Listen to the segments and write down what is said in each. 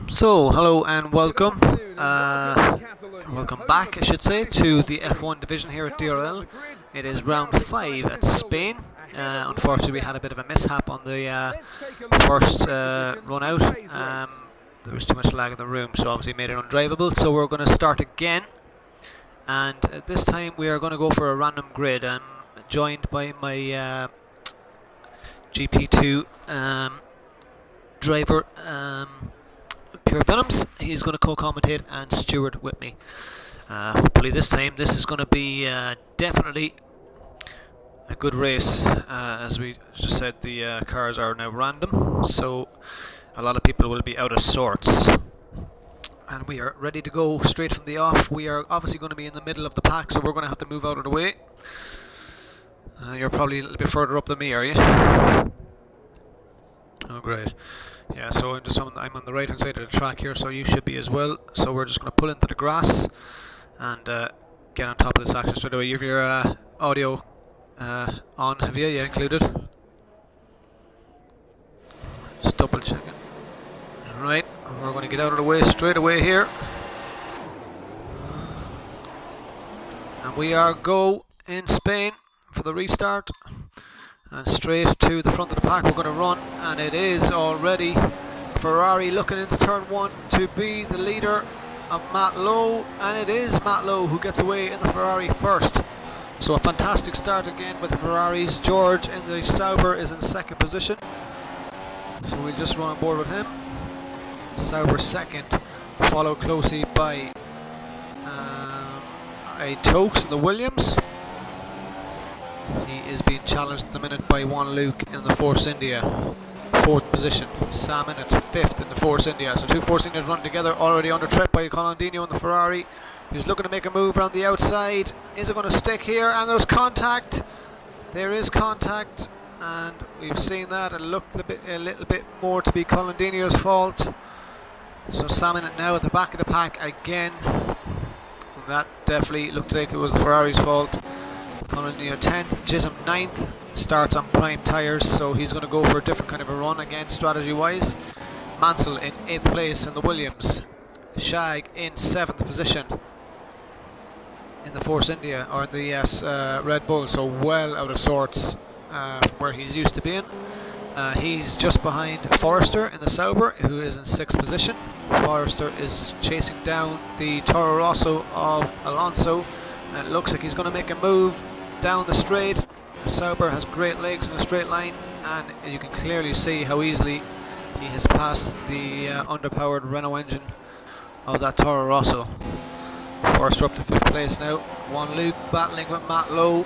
So, hello and welcome. Welcome back, I should say, to the F1 division here at DRL. It is round 5 at Spain. Unfortunately, we had a bit of a mishap on the first run out. There was too much lag in the room, so obviously made it undrivable. So we're going to start again, and this time we are going to go for a random grid. I'm joined by my GP2 driver, Pure Vemons. He's going to co-commentate and steward with me. Hopefully this time this is going to be definitely a good race. As we just said, the cars are now random, so a lot of people will be out of sorts. And we are ready to go straight from the off. We are obviously going to be in the middle of the pack, so we're going to have to move out of the way. You're probably a little bit further up than me, are you? Oh, great. Yeah, so I'm on the right hand side of the track here, so you should be as well. So we're just going to pull into the grass and get on top of this action straight away. You have your audio on, have you? Yeah, included. Just double checking. Right, we're going to get out of the way straight away here. And we are go in Spain for the restart. And straight to the front of the pack we're going to run, and it is already Ferrari looking into turn 1 to be the leader of Matt Lowe, and it is Matt Lowe who gets away in the Ferrari first. So a fantastic start again with the Ferraris. George in the Sauber is in second position, so we'll just run on board with him. Sauber second, followed closely by a Tokes in the Williams. He is being challenged at the minute by Juan Luke in the Force India, 4th position. Sam in at 5th in the Force India. So two Force Indias run together, already under threat by Collandino in the Ferrari. He's looking to make a move around the outside. Is it going to stick here? And there's contact. There is contact, and we've seen that. It looked a little bit more to be Collandino's fault. So Sam in it now at the back of the pack again. And that definitely looked like it was the Ferrari's fault. Collandino 10th, Chisholm 9th, starts on prime tyres, so he's going to go for a different kind of a run again, strategy wise. Mansell in 8th place in the Williams. Shag in 7th position in the Force India, or in the Red Bull, so well out of sorts from where he's used to being. He's just behind Forrester in the Sauber, who is in 6th position. Forrester is chasing down the Toro Rosso of Alonso, and it looks like he's going to make a move down the straight. Sauber has great legs in a straight line, and you can clearly see how easily he has passed the underpowered Renault engine of that Toro Rosso. Forrester up to 5th place now. Juan Luke battling with Matt Lowe,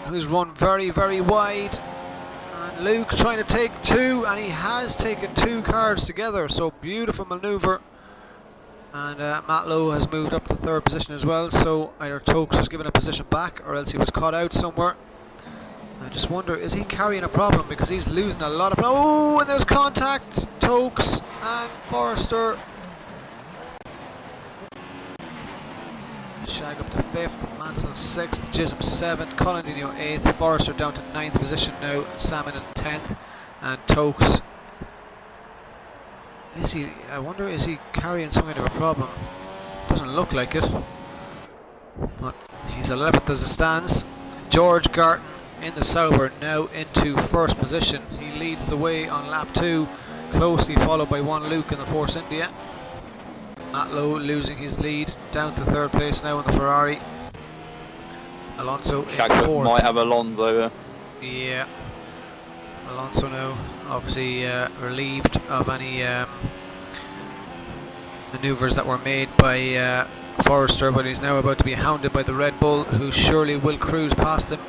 who's run very, very wide. And Luke trying to take 2, and he has taken 2 cars together, so beautiful manoeuvre. And Matt Lowe has moved up to 3rd position as well, so either Tokes was given a position back or else he was caught out somewhere. I just wonder, is he carrying a problem, because he's losing a lot of... Oh, and there's contact! Tokes and Forrester. Shag up to 5th, Mansell 6th, Chisholm 7th, Collandino 8th, Forrester down to 9th position now, Salmon in 10th, and Tokes. I wonder, is he carrying some kind of a problem? Doesn't look like it. But he's 11th as it stands. George Garton in the Sauber now into 1st position. He leads the way on lap 2, closely followed by Juan Luke in the Force India. Matt Lowe losing his lead, down to 3rd place now in the Ferrari. Alonso in 4th. Might have Alonso there. Yeah. Alonso now obviously relieved of any manoeuvres that were made by Forrester, but he's now about to be hounded by the Red Bull, who surely will cruise past him.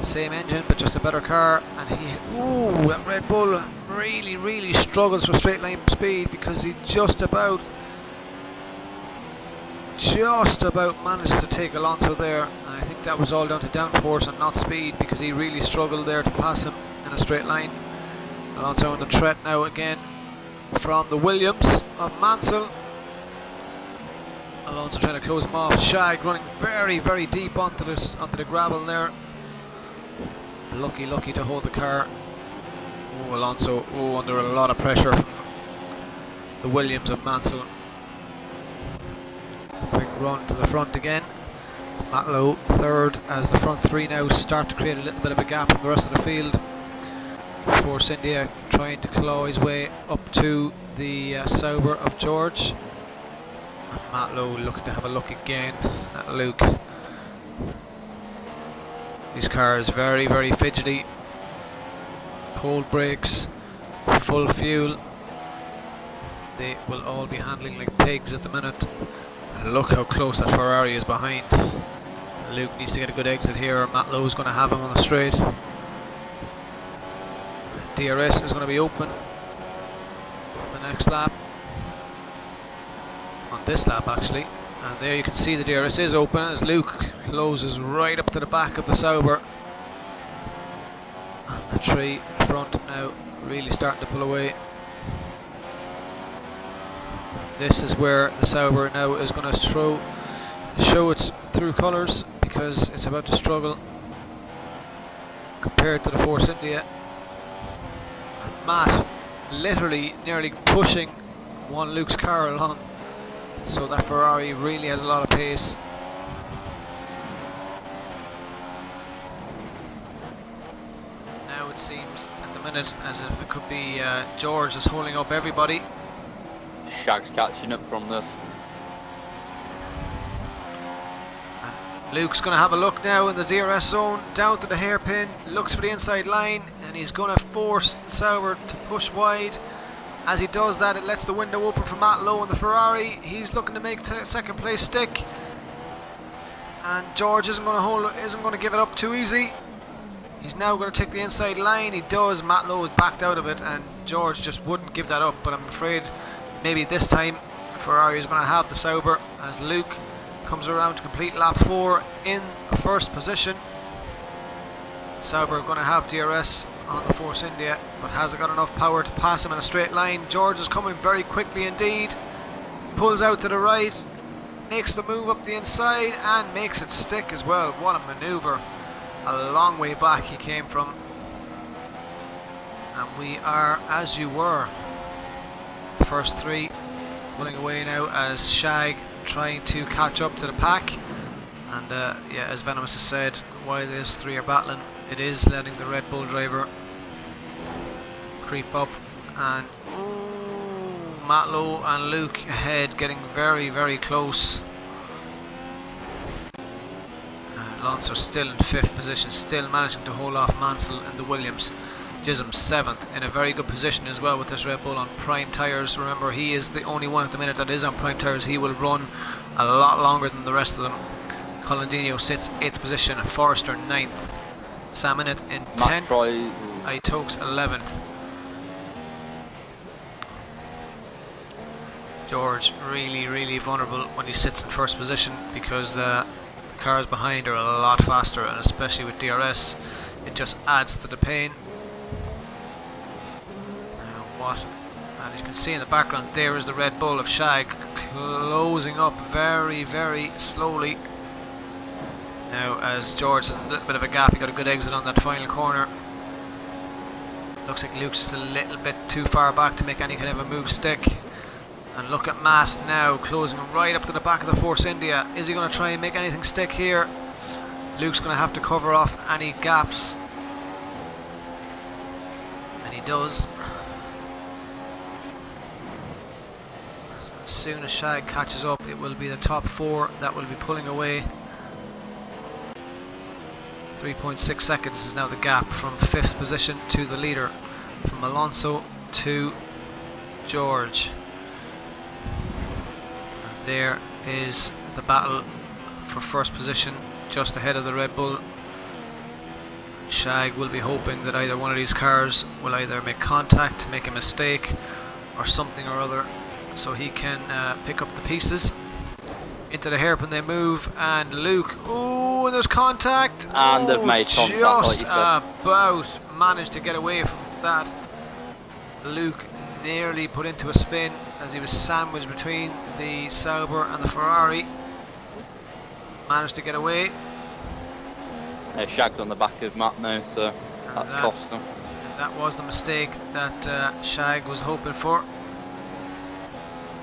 Same engine, but just a better car, and that Red Bull really struggles for straight line speed, because he just about manages to take Alonso there, and I think that was all down to downforce and not speed, because he really struggled there to pass him in a straight line. Alonso in the threat now again from the Williams of Mansell. Alonso trying to close him off. Shag running very deep onto the gravel there. Lucky to hold the car. Oh, Alonso, under a lot of pressure from the Williams of Mansell. Quick run to the front again. Matlow third as the front three now start to create a little bit of a gap from the rest of the field. Force India trying to claw his way up to the Sauber of George. And Matlow looking to have a look again at Luke. These cars very, very fidgety. Cold brakes, full fuel. They will all be handling like pigs at the minute. And look how close that Ferrari is behind. Luke needs to get a good exit here, or Matlow is going to have him on the straight. DRS is going to be open the next lap. On this lap actually. And there you can see the DRS is open as Luke closes right up to the back of the Sauber. And the tree in front now really starting to pull away. This is where the Sauber now is going to show its true colours, because it's about to struggle compared to the Force India. And Matt literally nearly pushing one Luke's car along, so that Ferrari really has a lot of pace. Now it seems at the minute as if it could be George is holding up everybody. Shag's catching up from this. Luke's going to have a look now in the DRS zone, down to the hairpin, looks for the inside line, and he's going to force the Sauber to push wide. As he does that, it lets the window open for Matt Lowe in the Ferrari. He's looking to make second place stick, and George isn't going to give it up too easy. He's now going to take the inside line. He does. Matt Lowe is backed out of it, and George just wouldn't give that up. But I'm afraid maybe this time Ferrari is going to have the Sauber as Luke comes around to complete lap 4 in first position. Sauber are going to have DRS on the Force India, but hasn't got enough power to pass him in a straight line. George is coming very quickly indeed, pulls out to the right, makes the move up the inside and makes it stick as well. What a manoeuvre. A long way back he came from. And we are as you were. First three pulling away now as Shag trying to catch up to the pack. And yeah, as Venomous has said, while these three are battling, it is letting the Red Bull driver creep up. And Matlow and Luke ahead, getting very, very close. Alonso still in 5th position, still managing to hold off Mansell and the Williams. Gism 7th, in a very good position as well with this Red Bull on prime tyres. Remember, he is the only one at the minute that is on prime tyres. He will run a lot longer than the rest of them. Colandino sits 8th position, Forrester 9th, Sam Innett in 10th, Itokes 11th. George really, really vulnerable when he sits in first position, because the cars behind are a lot faster, and especially with DRS it just adds to the pain. And as you can see in the background, there is the Red Bull of Shag closing up very, very slowly. Now as George has a little bit of a gap, he got a good exit on that final corner. Looks like Luke's just a little bit too far back to make any kind of a move stick. And look at Matt now closing right up to the back of the Force India. Is he going to try and make anything stick here? Luke's going to have to cover off any gaps, and he does. As soon as Shag catches up, it will be the top 4 that will be pulling away. 3.6 seconds is now the gap from 5th position to the leader, from Alonso to George. And there is the battle for first position, just ahead of the Red Bull. Shag will be hoping that either one of these cars will either make contact, make a mistake, or something or other, so he can pick up the pieces. Into the hairpin they move, and Luke, and there's contact, and they've made contact, just about managed to get away from that. Luke nearly put into a spin as he was sandwiched between the Sauber and the Ferrari. Managed to get away. Shagged on the back of Matt now, so that's cost him. that was the mistake that Shag was hoping for,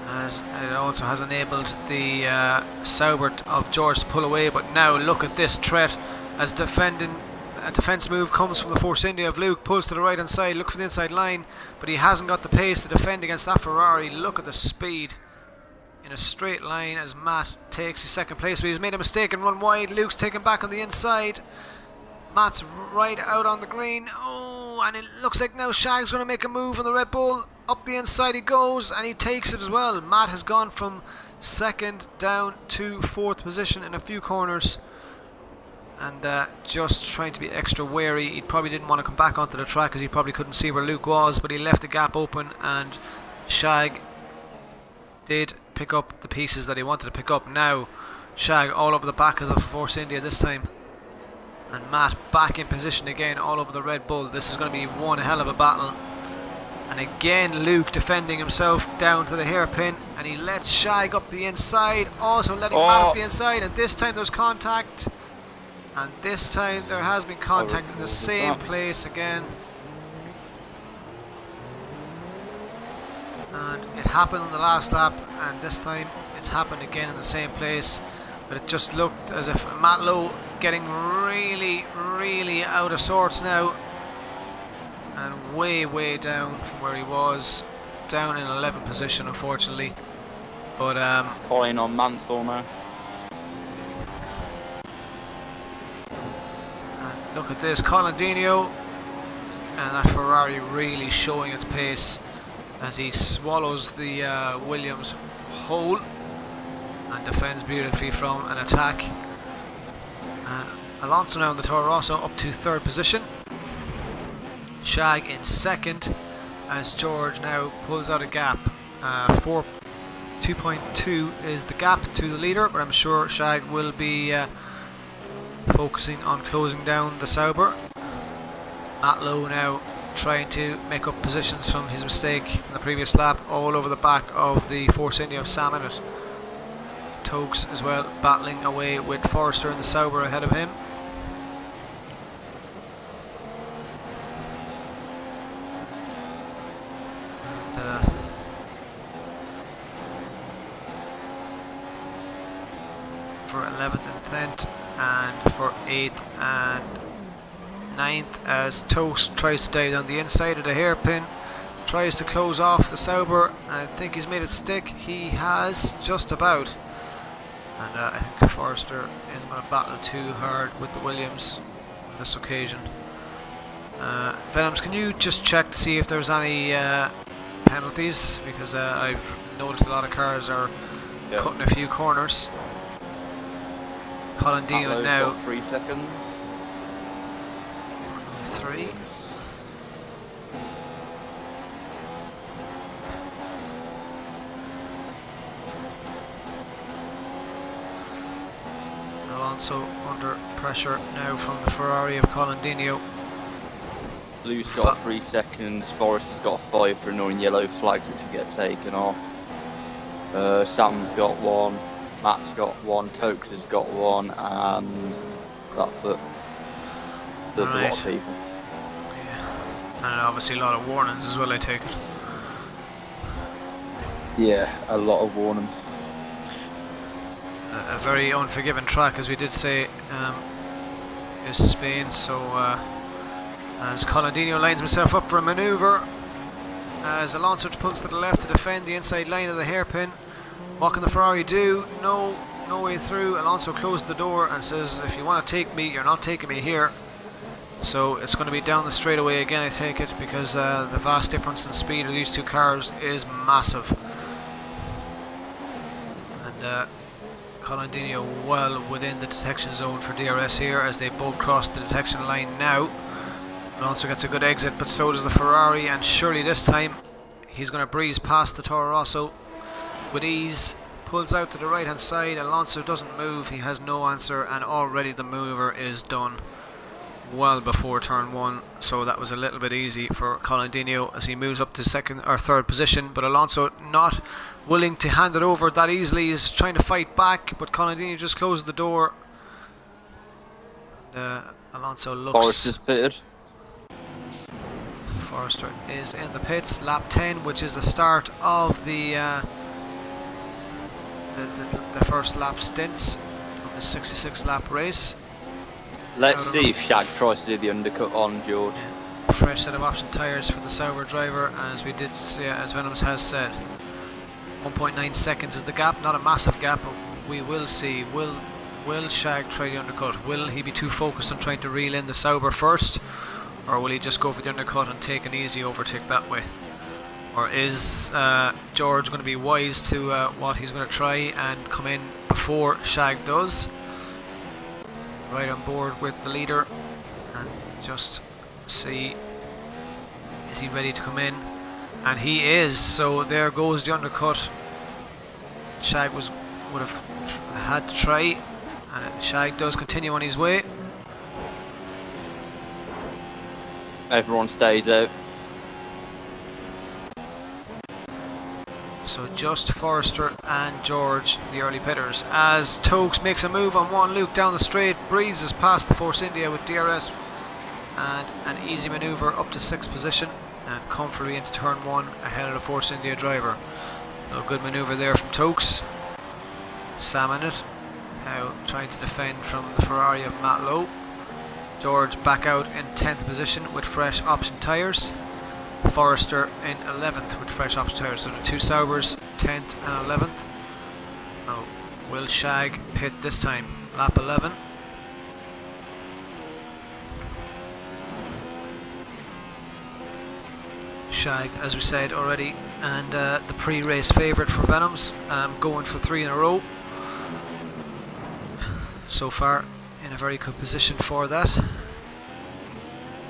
as it also has enabled the Sauber of George to pull away. But now look at this threat as a defence move comes from the Force India of Luke, pulls to the right hand side, look for the inside line, but he hasn't got the pace to defend against that Ferrari. Look at the speed in a straight line as Matt takes his second place, but he's made a mistake and run wide. Luke's taken back on the inside. Matt's right out on the green. Oh, and it looks like now Shag's going to make a move on the Red Bull. Up the inside he goes, and he takes it as well. Matt has gone from second down to fourth position in a few corners, and just trying to be extra wary. He probably didn't want to come back onto the track because he probably couldn't see where Luke was, but he left the gap open, and Shag did pick up the pieces that he wanted to pick up. Now Shag all over the back of the Force India this time, and Matt back in position again all over the Red Bull. This is going to be one hell of a battle. And again Luke defending himself down to the hairpin, and he lets Shag up the inside, also letting Matt up the inside, and this time there's contact, and this time there has been contact in the same place again, and it happened on the last lap, and this time it's happened again in the same place. But it just looked as if Matt Lowe getting really out of sorts now, and way down from where he was, down in 11th position unfortunately. But falling on Mansell now. And look at this, Colandino, and that Ferrari really showing its pace as he swallows the Williams hole and defends beautifully from an attack. And Alonso now in the Toro Rosso up to third position. Shag in second as George now pulls out a gap. 2.2 is the gap to the leader, but I'm sure Shag will be focusing on closing down the Sauber. Matt Lowe now trying to make up positions from his mistake in the previous lap, all over the back of the Force India of Sam Innit. Tokes as well battling away with Forrester in the Sauber ahead of him. For 11th and 10th, and for 8th and 9th, as Toast tries to dive down the inside of the hairpin, tries to close off the Sauber, and I think he's made it stick. He has, just about. And I think Forrester isn't going to battle too hard with the Williams on this occasion. Venoms, can you just check to see if there's any penalties? Because I've noticed a lot of cars are cutting a few corners. Colandino now. 3 seconds. 3. Alonso under pressure now from the Ferrari of Colandino. Blue's got 3 seconds, Forrest has got 5 for ignoring yellow flags which will get taken off. Sam's got 1, Matt's got 1, Tokes has got 1, and that's it. There's a lot of people. Yeah. And obviously a lot of warnings as well, I take it. Yeah, a lot of warnings. A very unforgiving track, as we did say, is Spain. So as Colandino lines himself up for a manoeuvre, as Alonso pulls to the left to defend the inside line of the hairpin. What can the Ferrari do? No way through. Alonso closed the door and says, if you want to take me, you're not taking me here. So it's going to be down the straightaway again, I take it, because the vast difference in speed of these two cars is massive. And Colandino well within the detection zone for DRS here, as they both cross the detection line now. Alonso gets a good exit, but so does the Ferrari, and surely this time he's going to breeze past the Toro Rosso with ease. Pulls out to the right hand side. Alonso doesn't move, he has no answer, and already the mover is done well before turn 1. So that was a little bit easy for Colandino as he moves up to second or third position, but Alonso not willing to hand it over that easily. Is trying to fight back, but Colandino just closed the door. And, Alonso looks. Forrest is pitted. Forrester is in the pits, lap 10, which is the start of the first lap stints of the 66 lap race. Let's see if Shag tries to do the undercut on George. Fresh set of option tyres for the Sauber driver, and as we did see, as Venoms has said, 1.9 seconds is the gap, not a massive gap, but we will see, will Shag try the undercut? Will he be too focused on trying to reel in the Sauber first, or will he just go for the undercut and take an easy overtake that way? Or is George going to be wise to what he's going to try and come in before Shag does? Right on board with the leader, and just see, is he ready to come in? And he is, so there goes the undercut. Shag would have had to try, and Shag does continue on his way. Everyone stays out. So just Forrester and George, the early pitters, as Tokes makes a move on one Luke down the straight, breezes past the Force India with DRS and an easy manoeuvre up to 6th position and comfortably into turn 1 ahead of the Force India driver. A good manoeuvre there from Tokes. Sam in it, now trying to defend from the Ferrari of Matt Lowe. George back out in 10th position with fresh option tyres. Forrester in 11th with fresh option tyres. So the two Saubers, 10th and 11th. Now, will Shag pit this time? Lap 11. Shag, as we said already, and the pre-race favourite for Venoms, going for 3 in a row. So far, in a very good position for that.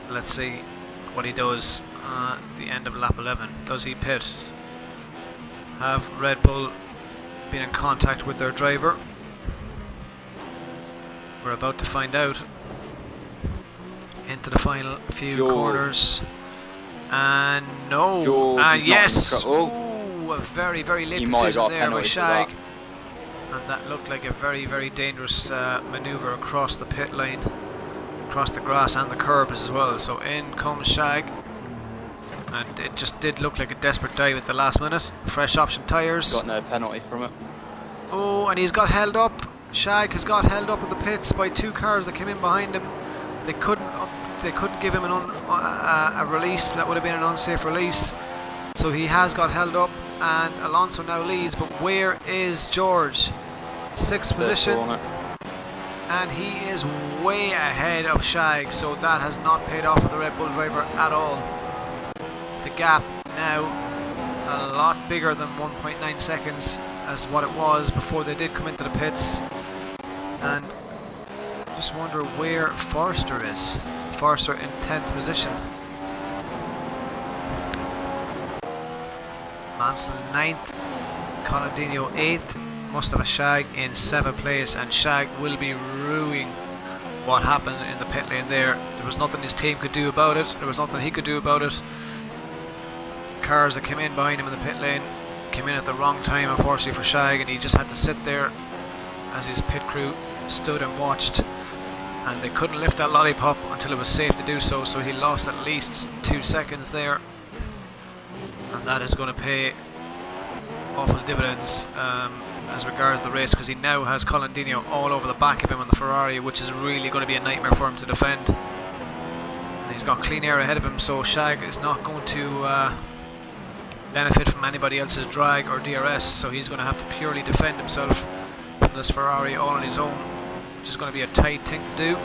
Let's see what he does at the end of lap 11. Does he pit? Have Red Bull been in contact with their driver? We're about to find out. Into the final few corners. And no. And yes! Ooh, a very, very late decision there by Shag. And that looked like a very, very dangerous manoeuvre across the pit lane, across the grass and the curbs as well. So in comes Shag, and it just did look like a desperate dive at the last minute. Fresh option tyres. Got no penalty from it. Oh, and he's got held up. Shag has got held up in the pits by 2 cars that came in behind him. They couldn't give him a release. That would have been an unsafe release. So he has got held up, and Alonso now leads. But where is George? 6th position, and he is way ahead of Shag. So that has not paid off for the Red Bull driver at all. The gap now a lot bigger than 1.9 seconds as what it was before they did come into the pits. And I just wonder where Forrester is. Forrester in 10th position. Manson 9th, Colandino 8th, must have a Shag in 7th place, and Shag will be ruining what happened in the pit lane there. There was nothing his team could do about it, there was nothing he could do about it. Cars that came in behind him in the pit lane came in at the wrong time, unfortunately for Shag, and he just had to sit there as his pit crew stood and watched, and they couldn't lift that lollipop until it was safe to do so. So he lost at least 2 seconds there, and that is going to pay awful dividends as regards the race, because he now has Colandino all over the back of him on the Ferrari, which is really going to be a nightmare for him to defend. And he's got clean air ahead of him, so Shag is not going to benefit from anybody else's drag or DRS, so he's going to have to purely defend himself from this Ferrari all on his own, which is going to be a tight thing to do.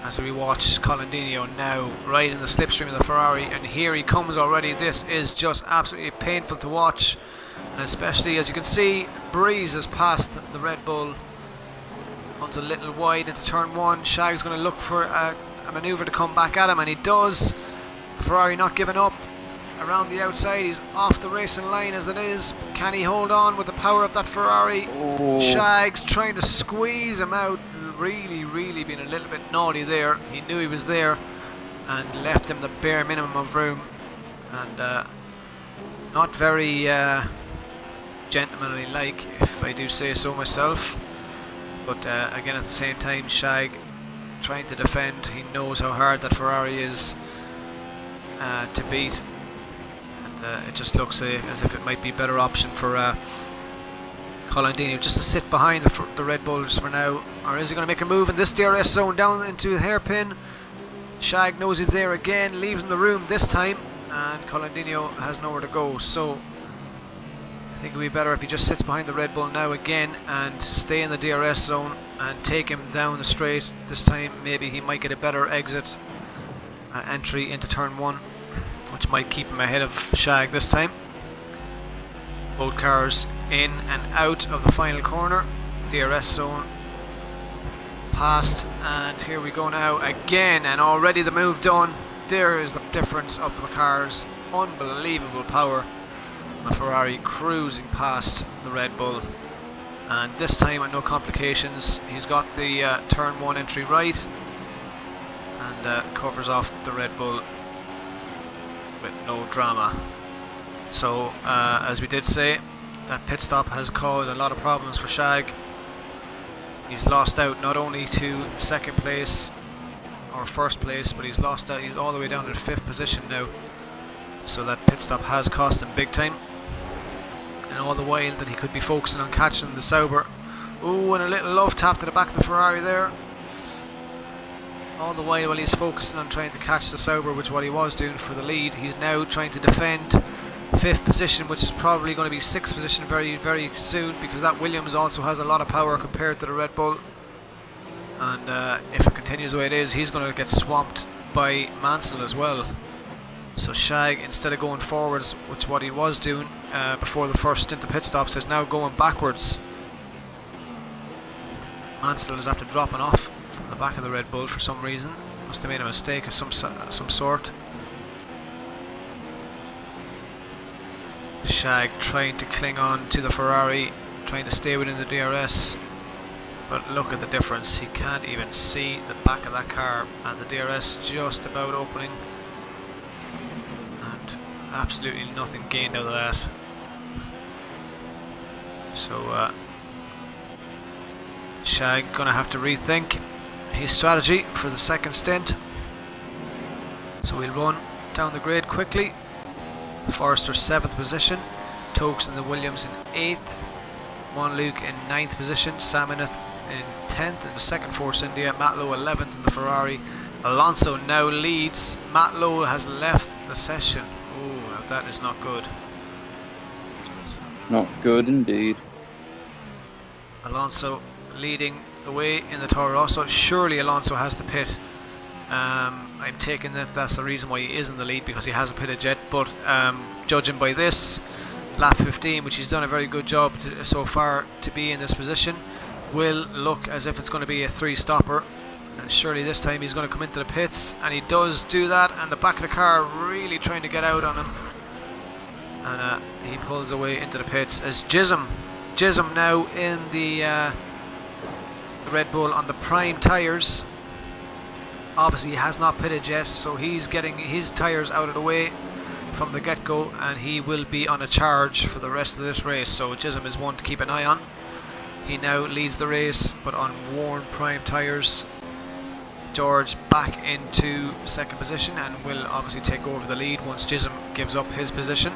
As we watch Colandino now right in the slipstream of the Ferrari, and here he comes already. This is just absolutely painful to watch, and especially as you can see, breezes past the Red Bull, runs a little wide into turn 1. Shag's going to look for a manoeuvre to come back at him, and he does. The Ferrari not giving up. Around the outside, he's off the racing line as it is. Can he hold on with the power of that Ferrari? Shag's trying to squeeze him out. Really being a little bit naughty there. He knew he was there and left him the bare minimum of room, and not very gentlemanly like, if I do say so myself. But again, at the same time, Shag trying to defend. He knows how hard that Ferrari is, to beat. And it just looks as if it might be a better option for Colin Dino just to sit behind the Red Bull just for now. Or is he going to make a move in this DRS zone down into the hairpin? Shag knows he's there again, leaves him the room this time, and Colin Dino has nowhere to go. So I think it would be better if he just sits behind the Red Bull now again and stay in the DRS zone and take him down the straight. This time maybe he might get a better exit entry into turn 1, which might keep him ahead of Shag this time. Both cars in and out of the final corner. DRS zone passed, and here we go now again, and already the move done. There is the difference of the cars. Unbelievable power. A Ferrari cruising past the Red Bull, and this time with no complications. He's got the turn 1 entry right and covers off the Red Bull with no drama. So as we did say, that pit stop has caused a lot of problems for Shag. He's lost out not only to second place or first place, but he's lost out, he's all the way down to 5th position now. So that pit stop has cost him big time. And all the while that he could be focusing on catching the Sauber. Ooh, and a little love tap to the back of the Ferrari there. All the while he's focusing on trying to catch the Sauber, which is what he was doing for the lead. He's now trying to defend 5th position, which is probably going to be 6th position very, very soon, because that Williams also has a lot of power compared to the Red Bull. And if it continues the way it is, he's going to get swamped by Mansell as well. So Shag, instead of going forwards, which is what he was doing before the first stint of pit stops, is now going backwards. Mansell is after dropping off from the back of the Red Bull for some reason. Must have made a mistake of some sort. Shag trying to cling on to the Ferrari, trying to stay within the DRS, but look at the difference. He can't even see the back of that car, and the DRS just about opening, and absolutely nothing gained out of that. So Shag gonna have to rethink his strategy for the second stint. So we'll run down the grid quickly. Forrester 7th position, Tokes and the Williams in 8th, Juan Luke in 9th position, Sam Ineth in 10th in the second Force India, Matt Lowe 11th in the Ferrari. Alonso now leads. Matt Lowe has left the session. Oh, that is not good. Not good indeed. Alonso leading the way in the Toro Rosso. Surely Alonso has to pit. I'm taking that's the reason why he is in the lead, because he hasn't pitted yet, but judging by this lap 15, which he's done a very good job so far to be in this position, will look as if it's going to be a 3-stopper, and surely this time he's going to come into the pits, and he does do that, and the back of the car really trying to get out on him, and he pulls away into the pits as Chisholm now in the Red Bull on the prime tyres. Obviously he has not pitted yet, so he's getting his tyres out of the way from the get-go, and he will be on a charge for the rest of this race. So Chisholm is one to keep an eye on. He now leads the race, but on worn prime tyres. George back into second position and will obviously take over the lead once Chisholm gives up his position.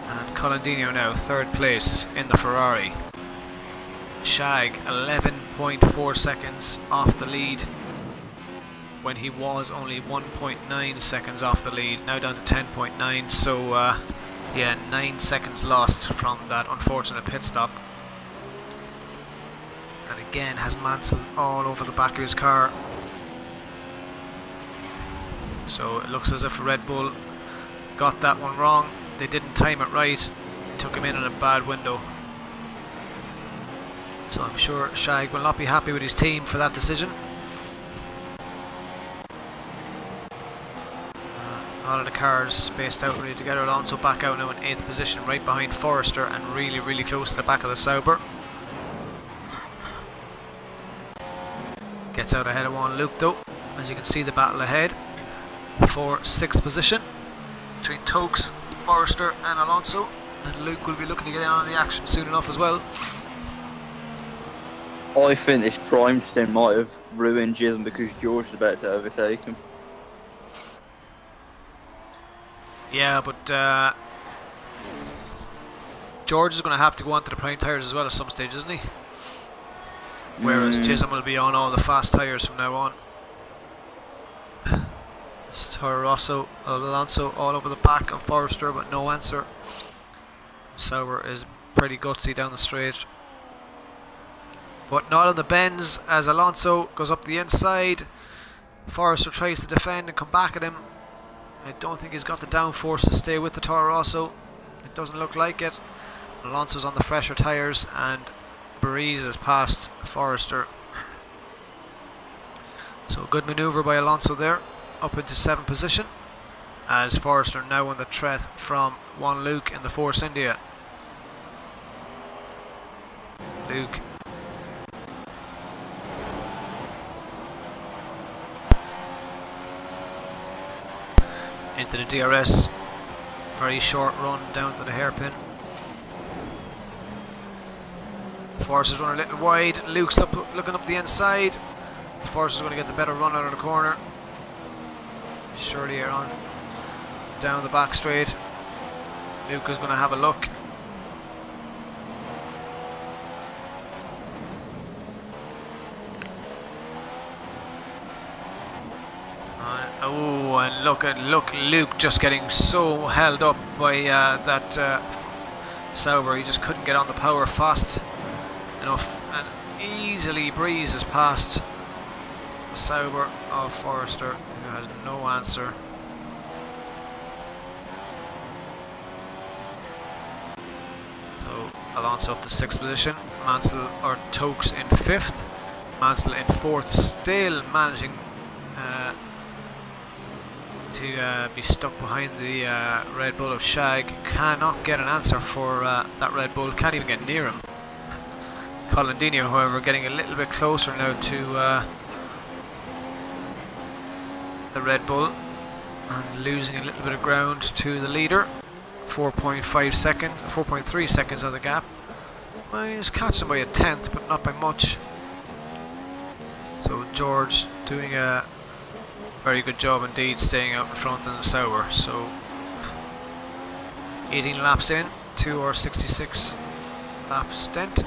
And Colin Dino now 3rd place in the Ferrari. Shag 11.4 seconds off the lead when he was only 1.9 seconds off the lead, now down to 10.9, so yeah, 9 seconds lost from that unfortunate pit stop. And again has Mansell all over the back of his car, so it looks as if Red Bull got that one wrong. They didn't time it right, it took him in a bad window. So I'm sure Shag will not be happy with his team for that decision. A lot of the cars spaced out really together. Alonso back out now in 8th position, right behind Forrester, and really, really close to the back of the Sauber. Gets out ahead of Juan Luke though. As you can see, the battle ahead for 6th position between Tokes, Forrester and Alonso. And Luke will be looking to get in on the action soon enough as well. I think this prime stint might have ruined Chisholm because George is about to overtake him. Yeah, but George is going to have to go onto the prime tyres as well at some stage, isn't he? Whereas Chisholm will be on all the fast tyres from now on. It's Toro Rosso, Alonso all over the back of Forrester, but no answer. Sauber is pretty gutsy down the straight, but not on the bends as Alonso goes up the inside. Forrester tries to defend and come back at him. I don't think he's got the downforce to stay with the Toro Rosso. It doesn't look like it. Alonso's on the fresher tyres and Prix has passed Forrester. So good manoeuvre by Alonso there, up into 7th position, as Forrester now on the threat from Juan Luke in the Force India. Luke into the DRS, very short run down to the hairpin. Forrester's running a little wide, Luke's looking up the inside. Forrester's going to get the better run out of the corner. Surely here on down the back straight. Luke is going to have a look. Oh, and look, Luke just getting so held up by that Sauber. He just couldn't get on the power fast enough, and easily Prix has passed the Sauber of Forrester, who has no answer. So Alonso up to 6th position, Mansell or Tokes in 5th, Mansell in 4th, still managing to be stuck behind the Red Bull of Shag. Cannot get an answer for that Red Bull, can't even get near him. Colindino, however, getting a little bit closer now to the Red Bull and losing a little bit of ground to the leader. 4.5 seconds, 4.3 seconds on the gap. Well, he's catching by a 10th, but not by much. So George doing a very good job indeed, staying out in front in the Sauber. So 18 laps in to our 66 lap stint,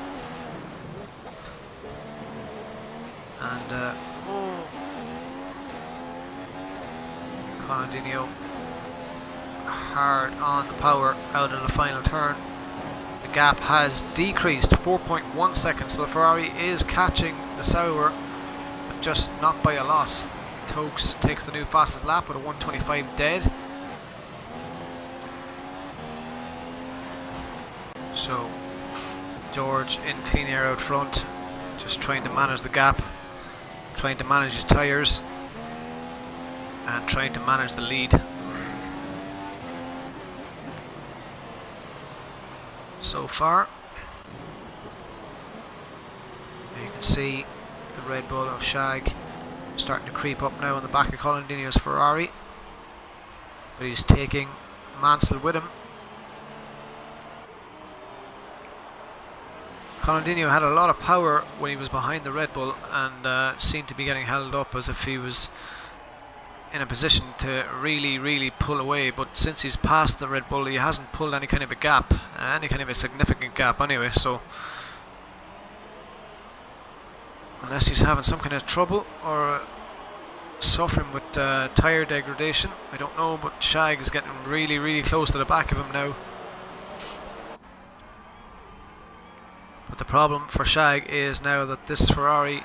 and Colindino hard on the power out of the final turn. The gap has decreased 4.1 seconds, so the Ferrari is catching the Sauber, but just not by a lot. Tokes takes the new fastest lap with a 1:25 dead. So George in clean air out front, just trying to manage the gap, trying to manage his tyres, and trying to manage the lead. So far, you can see the Red Bull of Shag starting to creep up now on the back of Colindino's Ferrari, but he's taking Mansell with him. Colindino had a lot of power when he was behind the Red Bull and seemed to be getting held up as if he was in a position to really pull away, but since he's passed the Red Bull he hasn't pulled any kind of a gap, any kind of a significant gap anyway, so unless he's having some kind of trouble or suffering with tyre degradation, I don't know, but Shag is getting really close to the back of him now. But the problem for Shag is now that this Ferrari,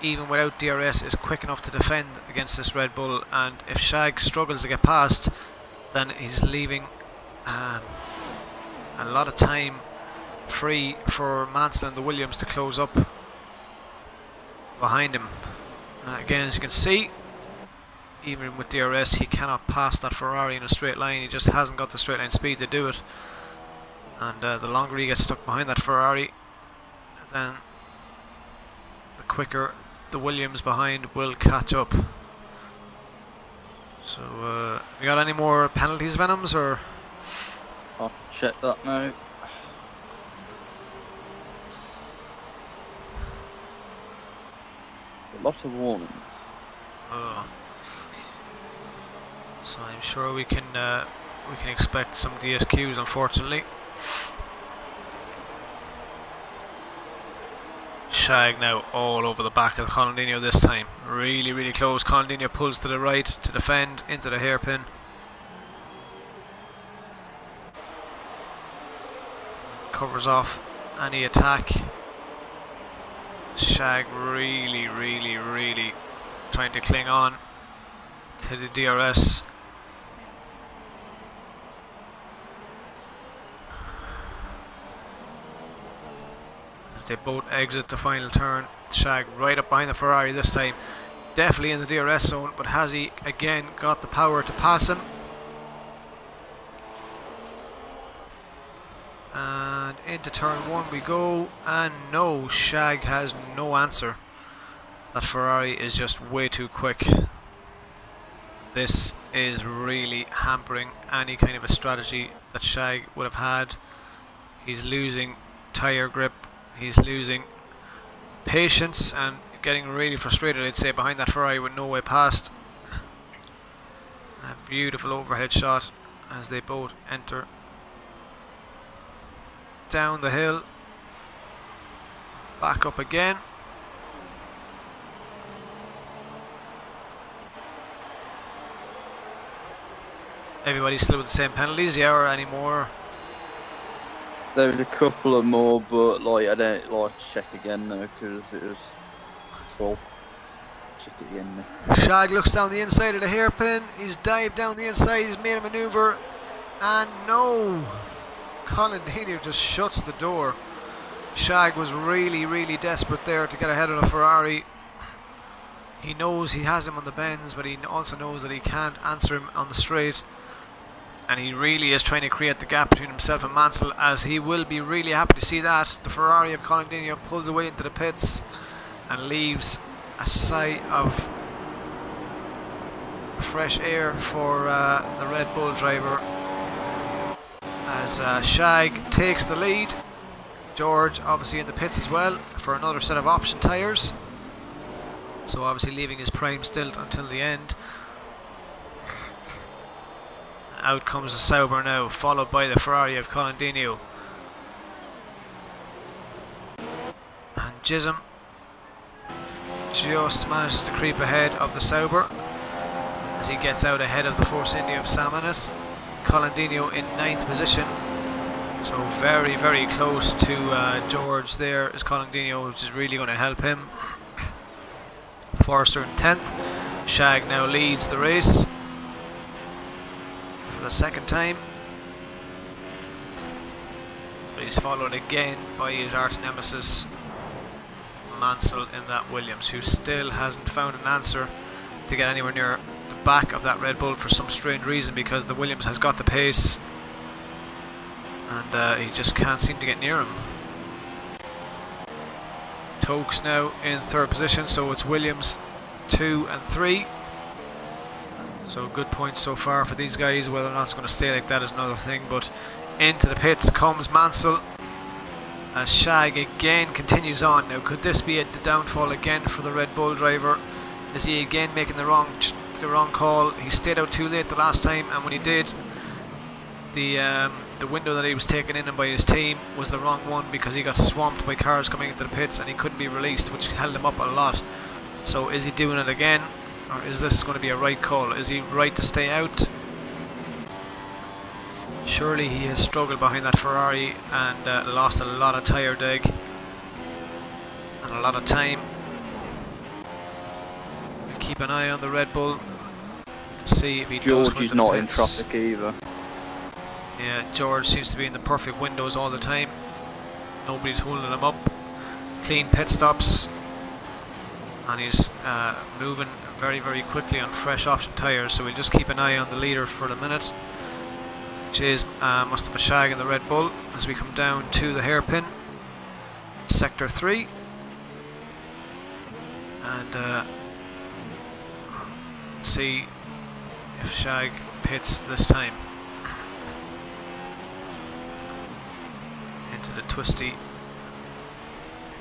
even without DRS, is quick enough to defend against this Red Bull, and if Shag struggles to get past, then he's leaving a lot of time free for Mansell and the Williams to close up behind him. And again, as you can see, even with DRS he cannot pass that Ferrari in a straight line. He just hasn't got the straight line speed to do it, and the longer he gets stuck behind that Ferrari, then the quicker the Williams behind will catch up. So have you got any more penalties, Venoms, or? I'll check that now. A lot of warnings. So I'm sure we can we can expect some DSQs, unfortunately. Shag now all over the back of Colindino this time. Really, really close. Colindino pulls to the right to defend into the hairpin. Covers off any attack. Shag really, really, really trying to cling on to the DRS. As they both exit the final turn. Shag right up behind the Ferrari this time. Definitely in the DRS zone, but has he again got the power to pass him? And into turn 1 we go, and no, Shag has no answer. That Ferrari is just way too quick. This is really hampering any kind of a strategy that Shag would have had. He's losing tyre grip, he's losing patience and getting really frustrated, I'd say, behind that Ferrari with no way past. A beautiful overhead shot as they both enter down the hill, back up again. Everybody's still with the same penalties, yeah, or any more? There's a couple of more, but like I don't like to check again now because it was full. Check it again now. Shag looks down the inside of the hairpin. He's dived down the inside. He's made a manoeuvre, and no, Colindino just shuts the door. Shag was really, really desperate there to get ahead of the Ferrari. He knows he has him on the bends, but he also knows that he can't answer him on the straight. And he really is trying to create the gap between himself and Mansell, as he will be really happy to see that. The Ferrari of Colindino pulls away into the pits and leaves a sigh of fresh air for the Red Bull driver, as Shag takes the lead. George obviously in the pits as well for another set of option tyres, so obviously leaving his prime still until the end. Out comes the Sauber now, followed by the Ferrari of Colindino. And Chisholm just manages to creep ahead of the Sauber as he gets out ahead of the Force India of Samanet. Colindino in 9th position, so very, very close to George there is Colindino, which is really going to help him. Forster in 10th. Shag now leads the race for the second time, but he's followed again by his arch nemesis Mansell in that Williams, who still hasn't found an answer to get anywhere near the back of that Red Bull for some strange reason, because the Williams has got the pace and he just can't seem to get near him. Tokes now in 3rd position, so it's Williams 2 and 3. So good points so far for these guys. Whether or not it's going to stay like that is another thing, but into the pits comes Mansell as Shag again continues on. Now, could this be the downfall again for the Red Bull driver? Is he again making the wrong call? He stayed out too late the last time, and when he did, the window that he was taken in by his team was the wrong one, because he got swamped by cars coming into the pits and he couldn't be released, which held him up a lot. So is he doing it again, or is this going to be a right call? Is he right to stay out? Surely he has struggled behind that Ferrari and lost a lot of tyre deg and a lot of time. We'll keep an eye on the Red Bull, see if he does. George is not in traffic either. Yeah, George seems to be in the perfect windows all the time. Nobody's holding him up. Clean pit stops, and he's moving very, very quickly on fresh option tyres. So we'll just keep an eye on the leader for the minute, which is Mustafa Shag in the Red Bull, as we come down to the hairpin, sector 3, and see if Shag pits this time. Into the twisty,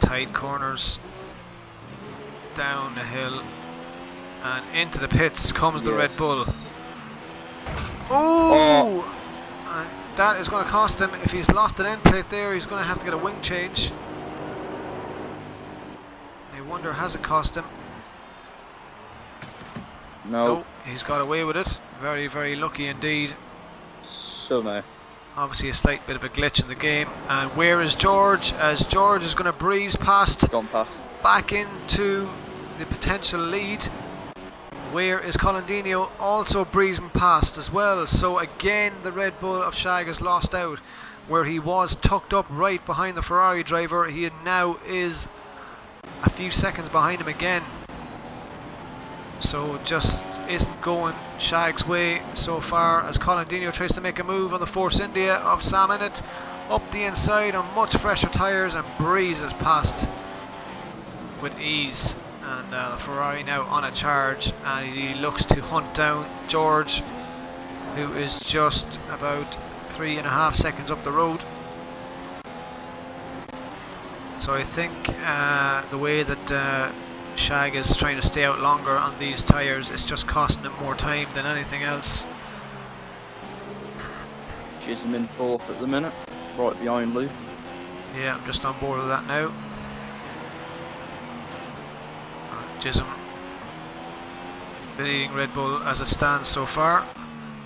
tight corners, down the hill, and into the pits comes the Red Bull. Ooh! That is going to cost him. If he's lost an end plate there, he's going to have to get a wing change. I wonder, has it cost him? No. He's got away with it. Very, very lucky indeed. So no. Obviously a slight bit of a glitch in the game. And where is George? As George is going to breeze past, Gone past. back into the potential lead. Where is Colandino? Also breezing past as well. So again the Red Bull of Shag has lost out. Where he was tucked up right behind the Ferrari driver, he now is a few seconds behind him again. So just isn't going Shag's way so far, as Colandino tries to make a move on the Force India of Sam Innett up the inside on much fresher tyres, and breezes past with ease. And the Ferrari now on a charge, and he looks to hunt down George, who is just about 3.5 seconds up the road. So I think the way that Shag is trying to stay out longer on these tyres is just costing him more time than anything else. Chisholm in 4th at the minute, right behind Luke. Yeah, I'm just on board with that now. Chisholm leading Red Bull as it stands so far.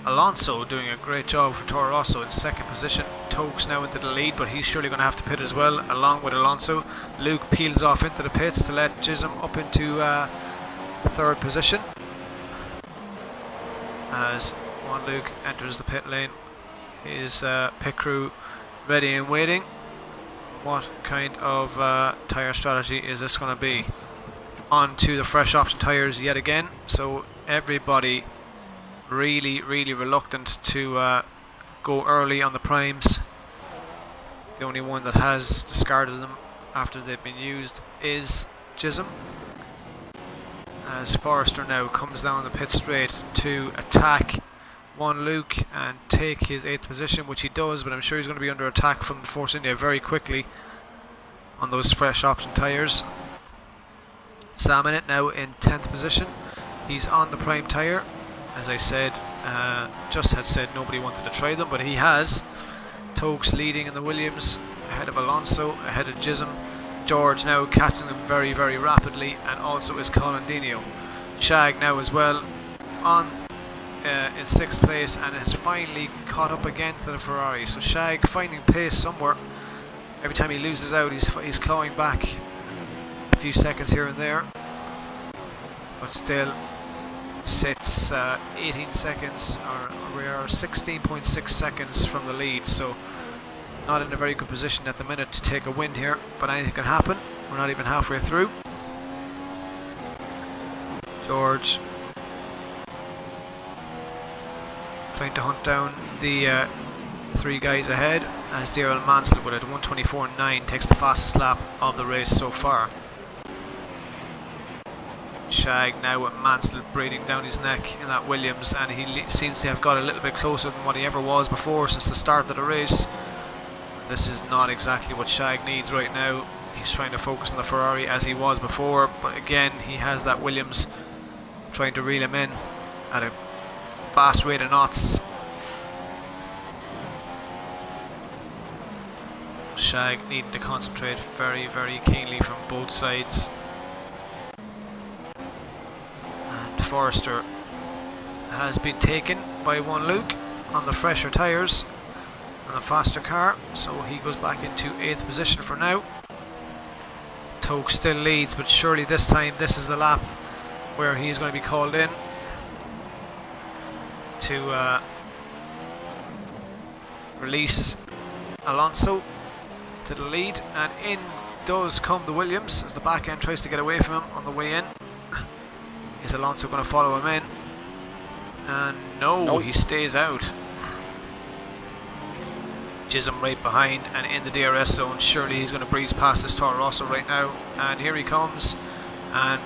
Alonso doing a great job for Toro Rosso in 2nd position. Tokes now into the lead, but he's surely going to have to pit as well, along with Alonso. Luke peels off into the pits to let Chisholm up into 3rd position. As Juan Luke enters the pit lane, his pit crew ready and waiting. What kind of tyre strategy is this going to be? On to the fresh option tyres yet again, so everybody really reluctant to go early on the primes. The only one that has discarded them after they've been used is Chisholm, as Forrester now comes down the pit straight to attack Juan Luke and take his 8th position, which he does, but I'm sure he's going to be under attack from the Force India very quickly on those fresh option tyres. Sam Innett now in 10th position. He's on the prime tyre. As I said, just had said nobody wanted to try them, but he has. Tokes leading in the Williams, ahead of Alonso, ahead of Chisholm. George now catching them very rapidly, and also is Colandino. Shag now as well on in 6th place, and has finally caught up again to the Ferrari. So Shag finding pace somewhere. Every time he loses out, he's clawing back a few seconds here and there, but still sits 18 seconds, or we are 16.6 seconds from the lead, so not in a very good position at the minute to take a win here, but anything can happen. We're not even halfway through. George trying to hunt down the 3 guys ahead, as DRL Mansell with it 1:24.9 takes the fastest lap of the race so far. Shag now with Mansell breathing down his neck in that Williams, and he seems to have got a little bit closer than what he ever was before since the start of the race. This is not exactly what Shag needs right now. He's trying to focus on the Ferrari as he was before, but again he has that Williams trying to reel him in at a fast rate of knots. Shag needing to concentrate very keenly from both sides. Forrester has been taken by Juan Luke on the fresher tyres and the faster car, so he goes back into 8th position for now. Toke still leads, but surely this time this is the lap where he is going to be called in to release Alonso to the lead, and in does come the Williams as the back end tries to get away from him on the way in. Is Alonso going to follow him in? And no, he stays out. Chisholm right behind and in the DRS zone. Surely he's going to breeze past this Toro Rosso right now. And here he comes. And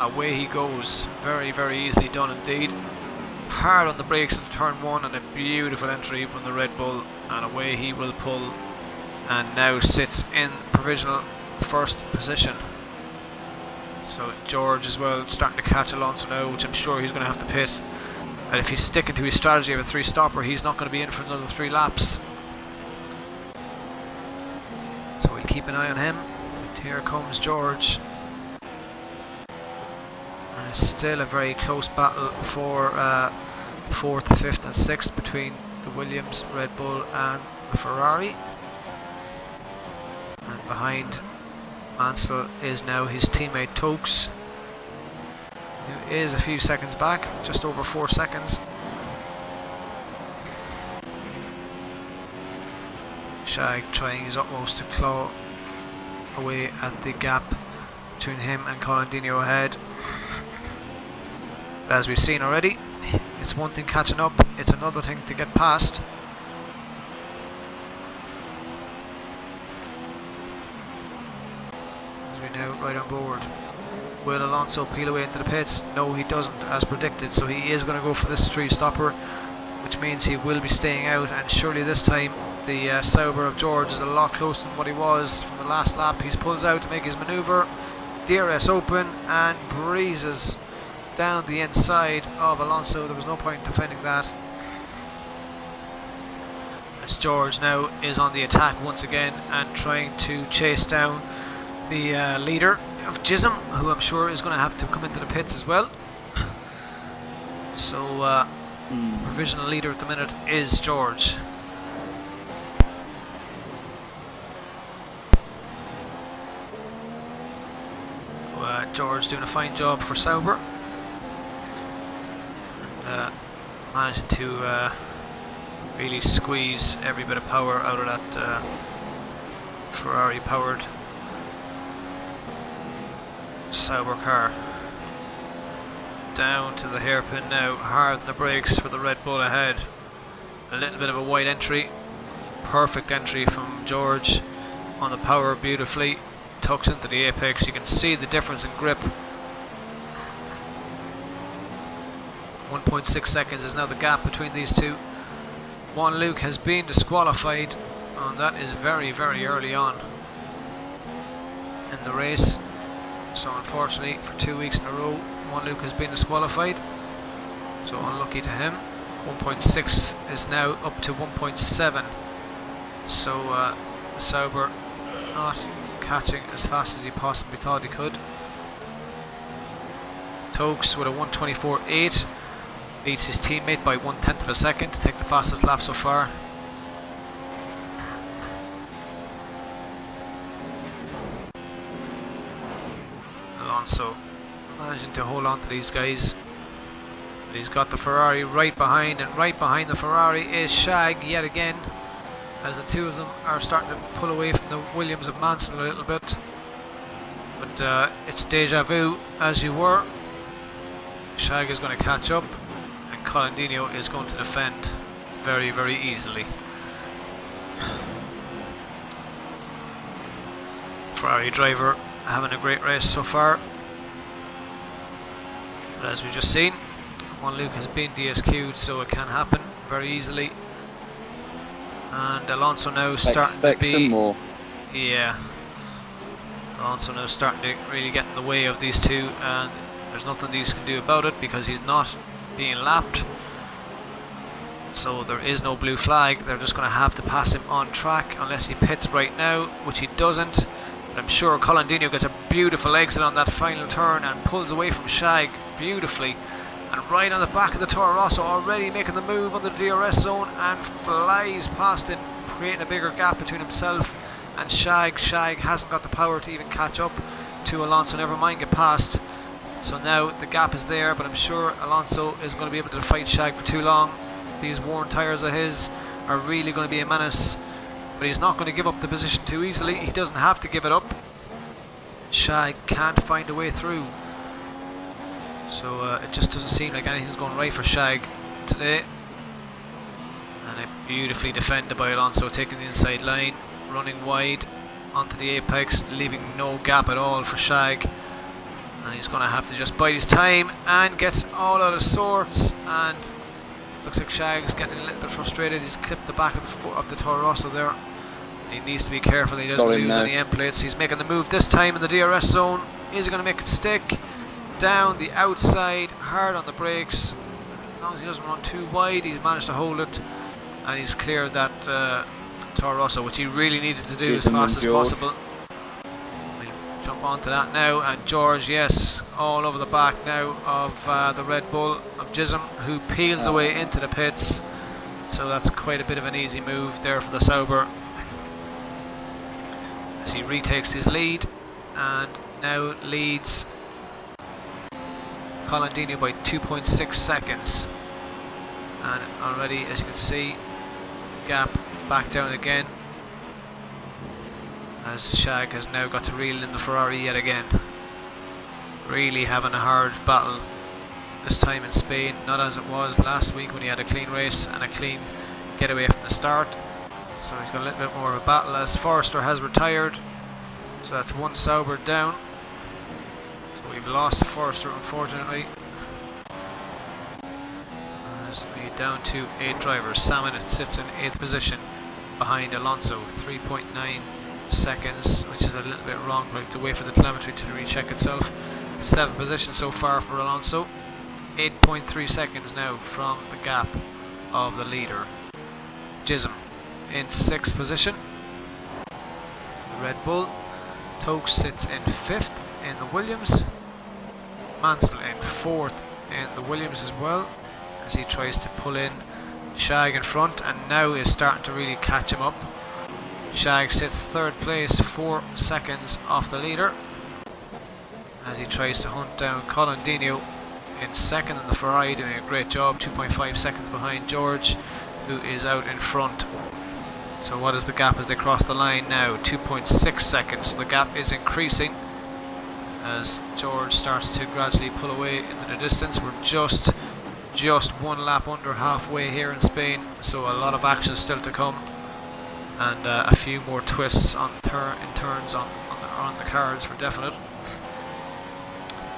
away he goes. Very easily done indeed. Hard on the brakes into turn 1, and a beautiful entry from the Red Bull. And away he will pull. And now sits in provisional 1st position. So George as well starting to catch Alonso now, which I'm sure he's going to have to pit And if he's sticking to his strategy of a 3-stopper, he's not going to be in for another 3 laps. So we'll keep an eye on him. And here comes George. And it's still a very close battle for 4th, 5th and 6th between the Williams, Red Bull and the Ferrari. And behind Mansell is now his teammate Tokes, who is a few seconds back, just over 4 seconds. Shag trying his utmost to claw away at the gap between him and Colin Dino ahead. But as we've seen already, it's one thing catching up, it's another thing to get past. As we now right on board. Will Alonso peel away into the pits? No, he doesn't, as predicted, so he is going to go for this 3-stopper, which means he will be staying out, and surely this time the Sauber of George is a lot closer than what he was from the last lap. He pulls out to make his manoeuvre, DRS open, and breezes down the inside of Alonso. There was no point in defending that. As George now is on the attack once again and trying to chase down the leader of Chisholm, who I'm sure is going to have to come into the pits as well. So provisional leader at the minute is George. George doing a fine job for Sauber, and managing to really squeeze every bit of power out of that Ferrari powered Sauber car. Down to the hairpin now, hard on the brakes for the Red Bull ahead. A little bit of a wide entry, perfect entry from George on the power beautifully. Tucks into the apex. You can see the difference in grip. 1.6 seconds is now the gap between these two. Juan Luke has been disqualified, and that is very, very early on in the race. So unfortunately, for 2 weeks in a row, Juan Luke has been disqualified. So unlucky to him. 1.6 is now up to 1.7. So Sauber not catching as fast as he possibly thought he could. Tokes with a 1:24.8 beats his teammate by 1/10 of a second to take the fastest lap so far. Alonso managing to hold on to these guys. But he's got the Ferrari right behind, and right behind the Ferrari is Shag yet again, as the two of them are starting to pull away from the Williams of Mansell a little bit. But it's deja vu, as you were. Shag is going to catch up, and Colin Dino is going to defend very, very easily. Ferrari driver having a great race so far. But as we've just seen, Juan Luke has been DSQ'd, so it can happen very easily. And Alonso now starting to be... more. Yeah. Alonso now starting to really get in the way of these two, and there's nothing these can do about it because he's not being lapped. So there is no blue flag. They're just going to have to pass him on track unless he pits right now, which he doesn't. But I'm sure Colin Dino gets a beautiful exit on that final turn and pulls away from Shag beautifully. And right on the back of the Toro Rosso, already making the move on the DRS zone, and flies past him, creating a bigger gap between himself and Shag. Shag hasn't got the power to even catch up to Alonso, never mind get past. So now the gap is there, but I'm sure Alonso isn't going to be able to fight Shag for too long. These worn tyres of his are really going to be a menace, but he's not going to give up the position too easily. He doesn't have to give it up. Shag can't find a way through. So it just doesn't seem like anything's going right for Shag today. And it beautifully defended by Alonso, taking the inside line, running wide onto the apex, leaving no gap at all for Shag. And he's going to have to just bide his time, and gets all out of sorts, and looks like Shag's getting a little bit frustrated. He's clipped the back of the Toro Rosso there. He needs to be careful he doesn't lose any end plates. He's making the move this time in the DRS zone. Is he going to make it stick? Down the outside, hard on the brakes. as long as he doesn't run too wide, he's managed to hold it, and he's cleared that Toro Rosso, which he really needed to do as fast as possible. We'll jump onto that now, and George, yes, all over the back now of the Red Bull of Jism, who peels away into the pits. So that's quite a bit of an easy move there for the Sauber, as he retakes his lead, and now leads Colin Dino by 2.6 seconds. And already, as you can see, the gap back down again, as Shag has now got to reel in the Ferrari yet again. Really having a hard battle this time in Spain, not as it was last week when he had a clean race and a clean getaway from the start. So he's got a little bit more of a battle, as Forrester has retired, so that's one Sauber down. So we've lost Forrester, unfortunately. As we down to 8 drivers. Salmon sits in 8th position behind Alonso, 3.9 seconds, which is a little bit wrong. We have to wait for the telemetry to recheck itself. 7th position so far for Alonso. 8.3 seconds now from the gap of the leader. Jism in 6th position. Red Bull. Tokes sits in 5th in the Williams. Mansell in 4th in the Williams as well, as he tries to pull in Shag in front, and now is starting to really catch him up. Shag sits 3rd place, 4 seconds off the leader, as he tries to hunt down Colin Dino in 2nd in the Ferrari, doing a great job, 2.5 seconds behind George, who is out in front. So what is the gap as they cross the line now? 2.6 seconds. So the gap is increasing as George starts to gradually pull away into the distance. We're just one lap under halfway here in Spain, so a lot of action still to come, and a few more twists on turns on the cards for definite.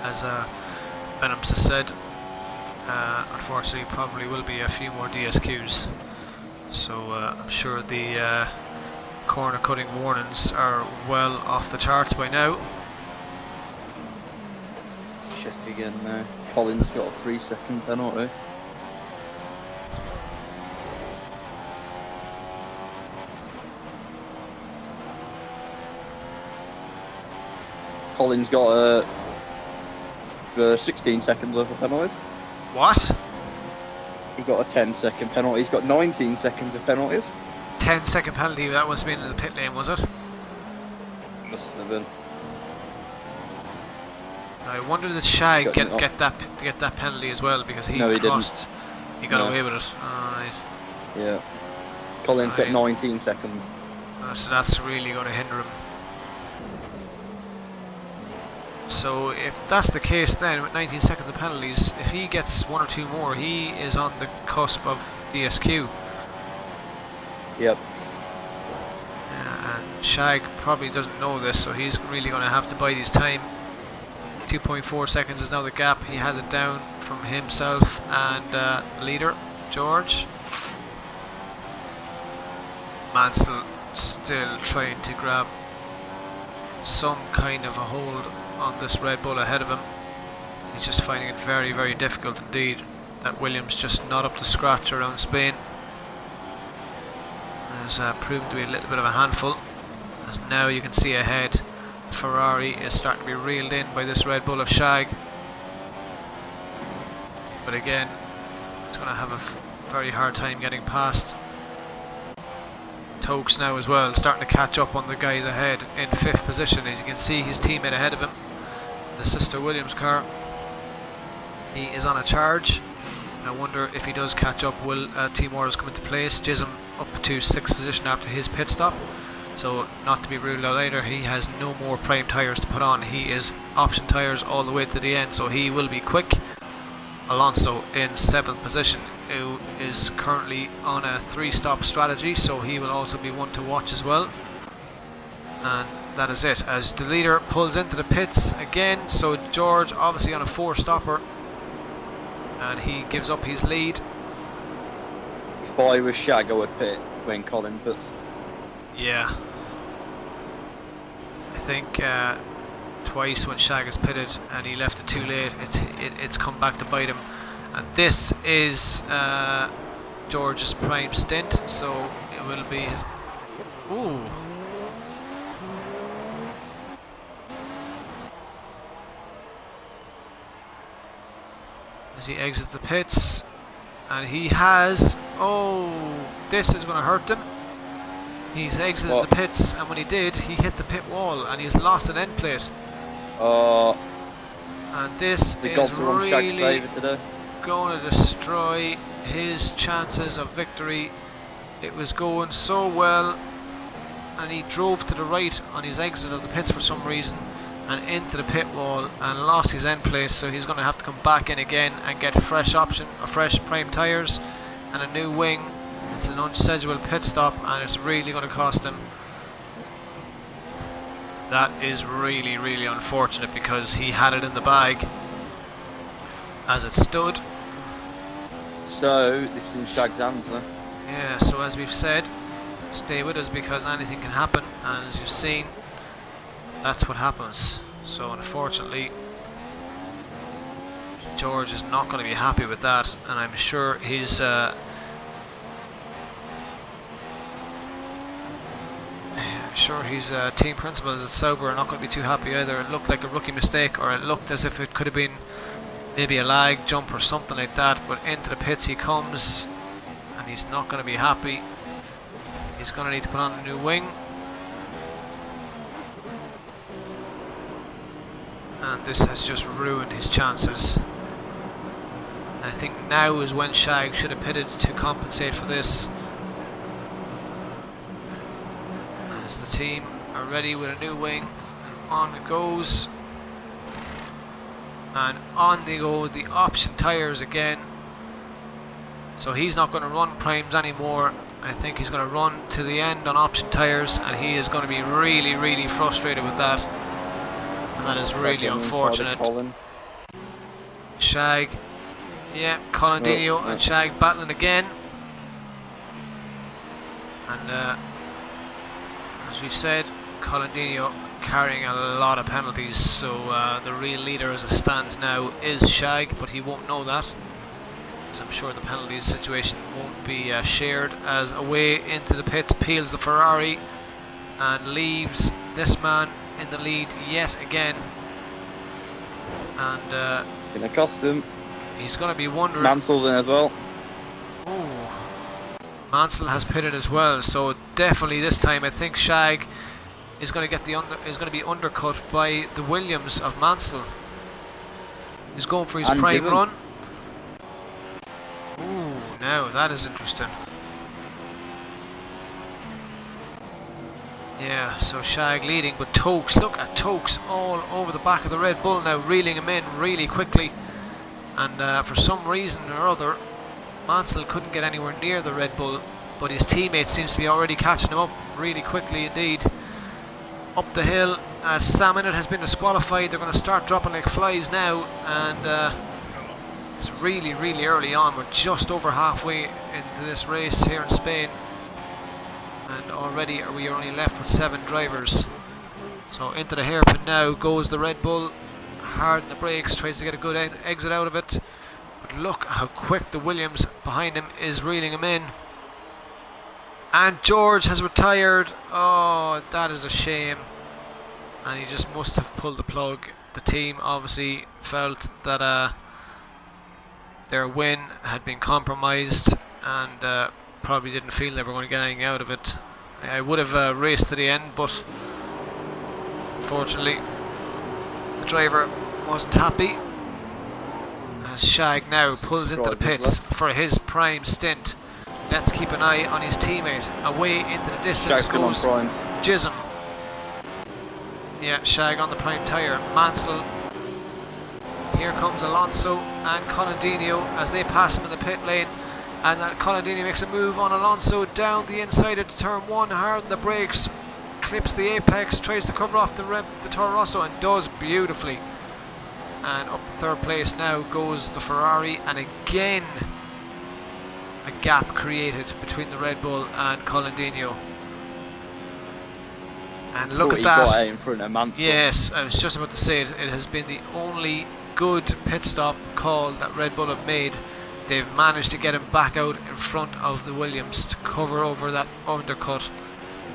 As Venoms has said, unfortunately probably will be a few more DSQs. So I'm sure the corner cutting warnings are well off the charts by now. Check again now. Colin's got a 3-second penalty. Colin's got 16 seconds worth of penalties. What? He got a 10-second penalty. He's got 19 seconds of penalties. 10-second penalty. That must have been in the pit lane, was it? Must have been. I wonder did Shag get that penalty as well, because he crossed. Didn't. He got away with it. Alright. Yeah. Colin's got 19 seconds. So that's really going to hinder him. So if that's the case, then with 19 seconds of penalties, if he gets 1 or 2 more, he is on the cusp of DSQ. Yep. And Shag probably doesn't know this, so he's really going to have to bide his time. 2.4 seconds is now the gap. He has it down from himself and the leader, George. Mansell still trying to grab some kind of a hold on this Red Bull ahead of him. He's just finding it very, very difficult indeed. That Williams just not up to scratch around Spain. Has proven to be a little bit of a handful, as now you can see ahead Ferrari is starting to be reeled in by this Red Bull of Shag. But again, he's going to have a very hard time getting past Tokes now as well, starting to catch up on the guys ahead in 5th position. As you can see, his teammate ahead of him, the Sister Williams car, he is on a charge. I wonder if he does catch up, will team orders come into place. Jism up to 6th position after his pit stop, so not to be ruled out either. He has no more prime tyres to put on. He is option tyres all the way to the end, so he will be quick. Alonso in 7th position, who is currently on a 3-stop strategy, so he will also be one to watch as well. And that is it, as the leader pulls into the pits again. So George obviously on a 4-stopper, and he gives up his lead. If I was Shag, I would pit when Colin puts. Yeah, I think twice when Shag has pitted and he left it too late, it's come back to bite him. And this is George's prime stint, so it will be his... Ooh. As he exits the pits, and he has... Oh, this is going to hurt him. He's exited the pits, and when he did, he hit the pit wall, and he's lost an end plate. And this is really going to destroy his chances of victory. It was going so well, and he drove to the right on his exit of the pits for some reason, and into the pit wall, and lost his end plate. So he's going to have to come back in again and get fresh prime tyres and a new wing. It's an unscheduled pit stop, and it's really going to cost him. That is really, really unfortunate, because he had it in the bag as it stood. So this is in Shag's hands now. Yeah, so as we've said, stay with us, because anything can happen, and as you've seen, that's what happens. So unfortunately, George is not going to be happy with that, and I'm sure his team principals at Sauber are not going to be too happy either. It looked like a rookie mistake, or it looked as if it could have been maybe a lag jump or something like that, but into the pits he comes, and he's not going to be happy. He's going to need to put on a new wing. And this has just ruined his chances. And I think now is when Shag should have pitted to compensate for this. As the team are ready with a new wing, and on it goes. And on they go with the option tyres again. So he's not going to run primes anymore. I think he's going to run to the end on option tyres, and he is going to be really, really frustrated with that. And that is really unfortunate. Shag, yeah, Colin Dino and Shag battling again. And as we've said, Colin Dino carrying a lot of penalties, so the real leader as it stands now is Shag, but he won't know that, as I'm sure the penalties situation won't be shared, as away into the pits peels the Ferrari and leaves this man in the lead yet again. And it's going to cost him. He's going to be wondering. Mansell's in as well. Oh, Mansell has pitted as well, so definitely this time I think Shag is going to get be undercut by the Williams of Mansell. He's going for his prime run. Ooh, now that is interesting. Yeah, so Shag leading, but Tokes, look at Tokes all over the back of the Red Bull now, reeling him in really quickly. And for some reason or other, Mansell couldn't get anywhere near the Red Bull, but his teammate seems to be already catching him up really quickly indeed. Up the hill, as Sam Innett has been disqualified, they're going to start dropping like flies now, and it's really, really early on. We're just over halfway into this race here in Spain, and already we are only left with 7 drivers. So into the hairpin now goes the Red Bull, hard on the brakes, tries to get a good exit out of it, but look how quick the Williams behind him is reeling him in. And George has retired. Oh, that is a shame. And he just must have pulled the plug. The team obviously felt that their win had been compromised, and probably didn't feel they were going to get anything out of it. I would have raced to the end, but unfortunately the driver wasn't happy. As Shag now pulls into the pits for his prime stint. Let's keep an eye on his teammate. Away into the distance goes Jism. Yeah, Shag on the prime tyre. Mansell. Here comes Alonso and Colindino as they pass him in the pit lane. And Colindino makes a move on Alonso down the inside of turn 1, hard on the brakes, clips the apex, tries to cover off the Toro Rosso, and does beautifully. And up to 3rd place now goes the Ferrari, and again a gap created between the Red Bull and Colindino. And look at that. In front of Mansell. Yes, I was just about to say it. It has been the only good pit stop call that Red Bull have made. They've managed to get him back out in front of the Williams to cover over that undercut.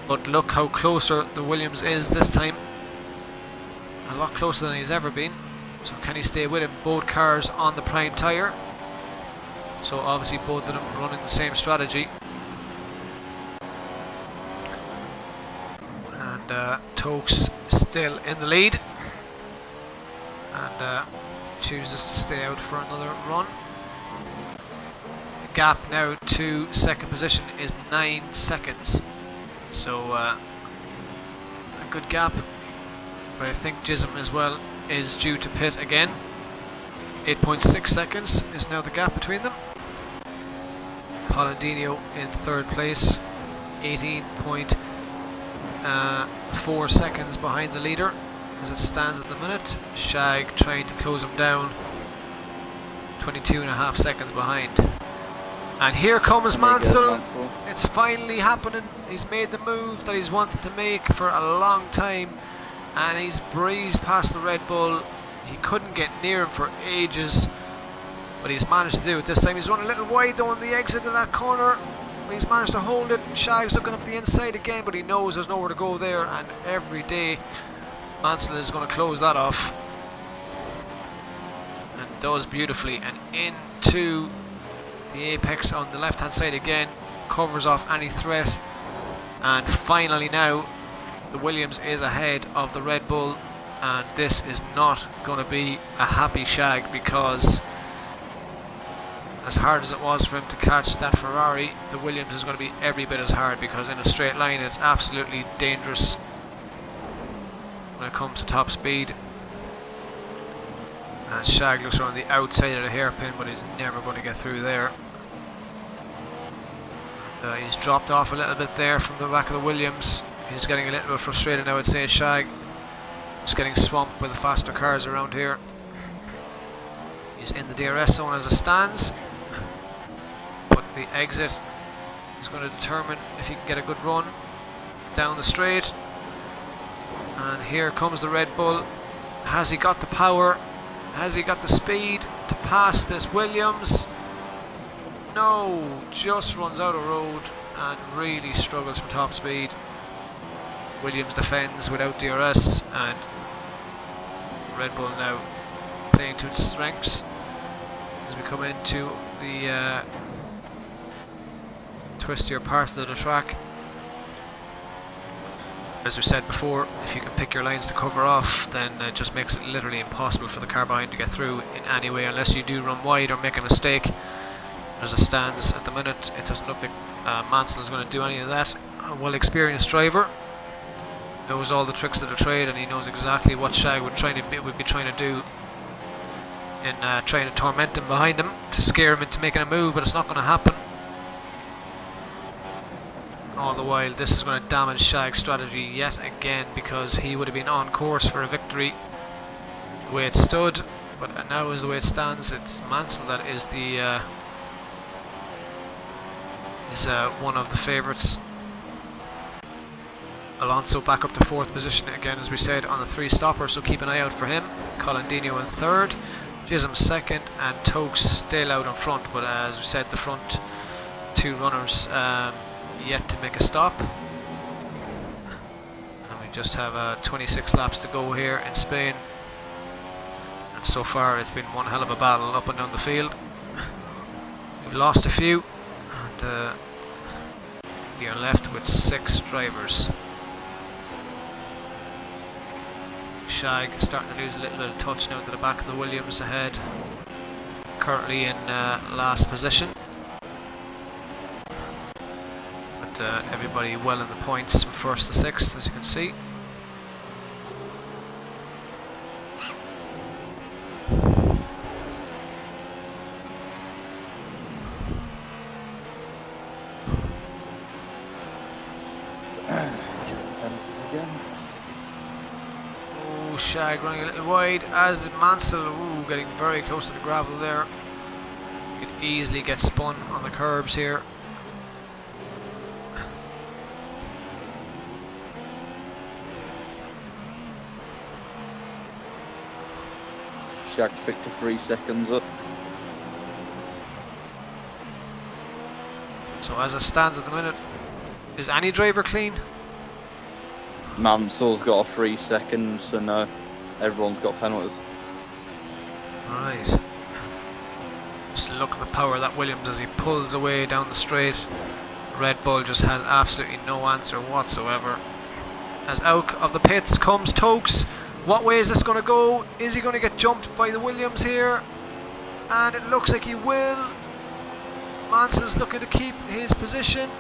But look how closer the Williams is this time. A lot closer than he's ever been. So can he stay with him? Both cars on the prime tyre. So obviously both of them running the same strategy. And Tokes still in the lead. And chooses to stay out for another run. The gap now to second position is 9 seconds. So a good gap. But I think Jism as well is due to pit again. 8.6 seconds is now the gap between them. Colandino in third place, 18.4 seconds behind the leader as it stands at the minute. Shag trying to close him down, 22.5 seconds behind. And here comes Mansell. It's finally happening. He's made the move that he's wanted to make for a long time, and he's breezed past the Red Bull. He couldn't get near him for ages, but he's managed to do it this time. He's running a little wide though on the exit of that corner, but he's managed to hold it. Shag's looking up the inside again, but he knows there's nowhere to go there, and every day Mansell is going to close that off, and does beautifully. And into the apex on the left hand side again, covers off any threat. And finally now the Williams is ahead of the Red Bull, and this is not going to be a happy Shag, because as hard as it was for him to catch that Ferrari, the Williams is going to be every bit as hard, because in a straight line it's absolutely dangerous when it comes to top speed. And Shag looks around the outside of the hairpin, but he's never going to get through there. He's dropped off a little bit there from the back of the Williams. He's getting a little bit frustrated now, I'd say. Shag is getting swamped by the faster cars around here. He's in the DRS zone as it stands, but the exit is going to determine if he can get a good run down the straight. And here comes the Red Bull. Has he got the power? Has he got the speed to pass this Williams? No, just runs out of road and really struggles for top speed. Williams defends without DRS, and Red Bull now playing to its strengths as we come into the twistier parts of the track. As we said before, if you can pick your lines to cover off, then it just makes it literally impossible for the car behind to get through in any way, unless you do run wide or make a mistake. As it stands at the minute, it doesn't look like Mansell is going to do any of that. A well-experienced driver, knows all the tricks of the trade, and he knows exactly what Shag would be trying to do in trying to torment him behind him to scare him into making a move, but it's not going to happen. All the while, this is going to damage Shag's strategy yet again, because he would have been on course for a victory the way it stood, but now as the way it stands, it's Mansell that is the one of the favourites. Alonso back up to fourth position again, as we said, on the 3-stopper, so keep an eye out for him. Colandino in third, Jism second, and Tokes still out in front, but as we said, the front two runners yet to make a stop. And we just have 26 laps to go here in Spain, and so far it's been one hell of a battle up and down the field. We've lost a few, and we are left with 6 drivers. Shag starting to lose a little bit of touch now to the back of the Williams ahead, currently in last position. But everybody well in the points from 1st to 6th, as you can see. Shag running a little wide, as did Mansell. Getting very close to the gravel there. Could easily get spun on the curbs here. Shag's picked a 3 seconds up. So as it stands at the minute, is any driver clean? Mansell's got a 3 seconds, so no, everyone's got penalties. Right. Just look at the power of that Williams as he pulls away down the straight. Red Bull just has absolutely no answer whatsoever. As out of the pits comes Tokes. What way is this going to go? Is he going to get jumped by the Williams here? And it looks like he will. Mansell's looking to keep his position.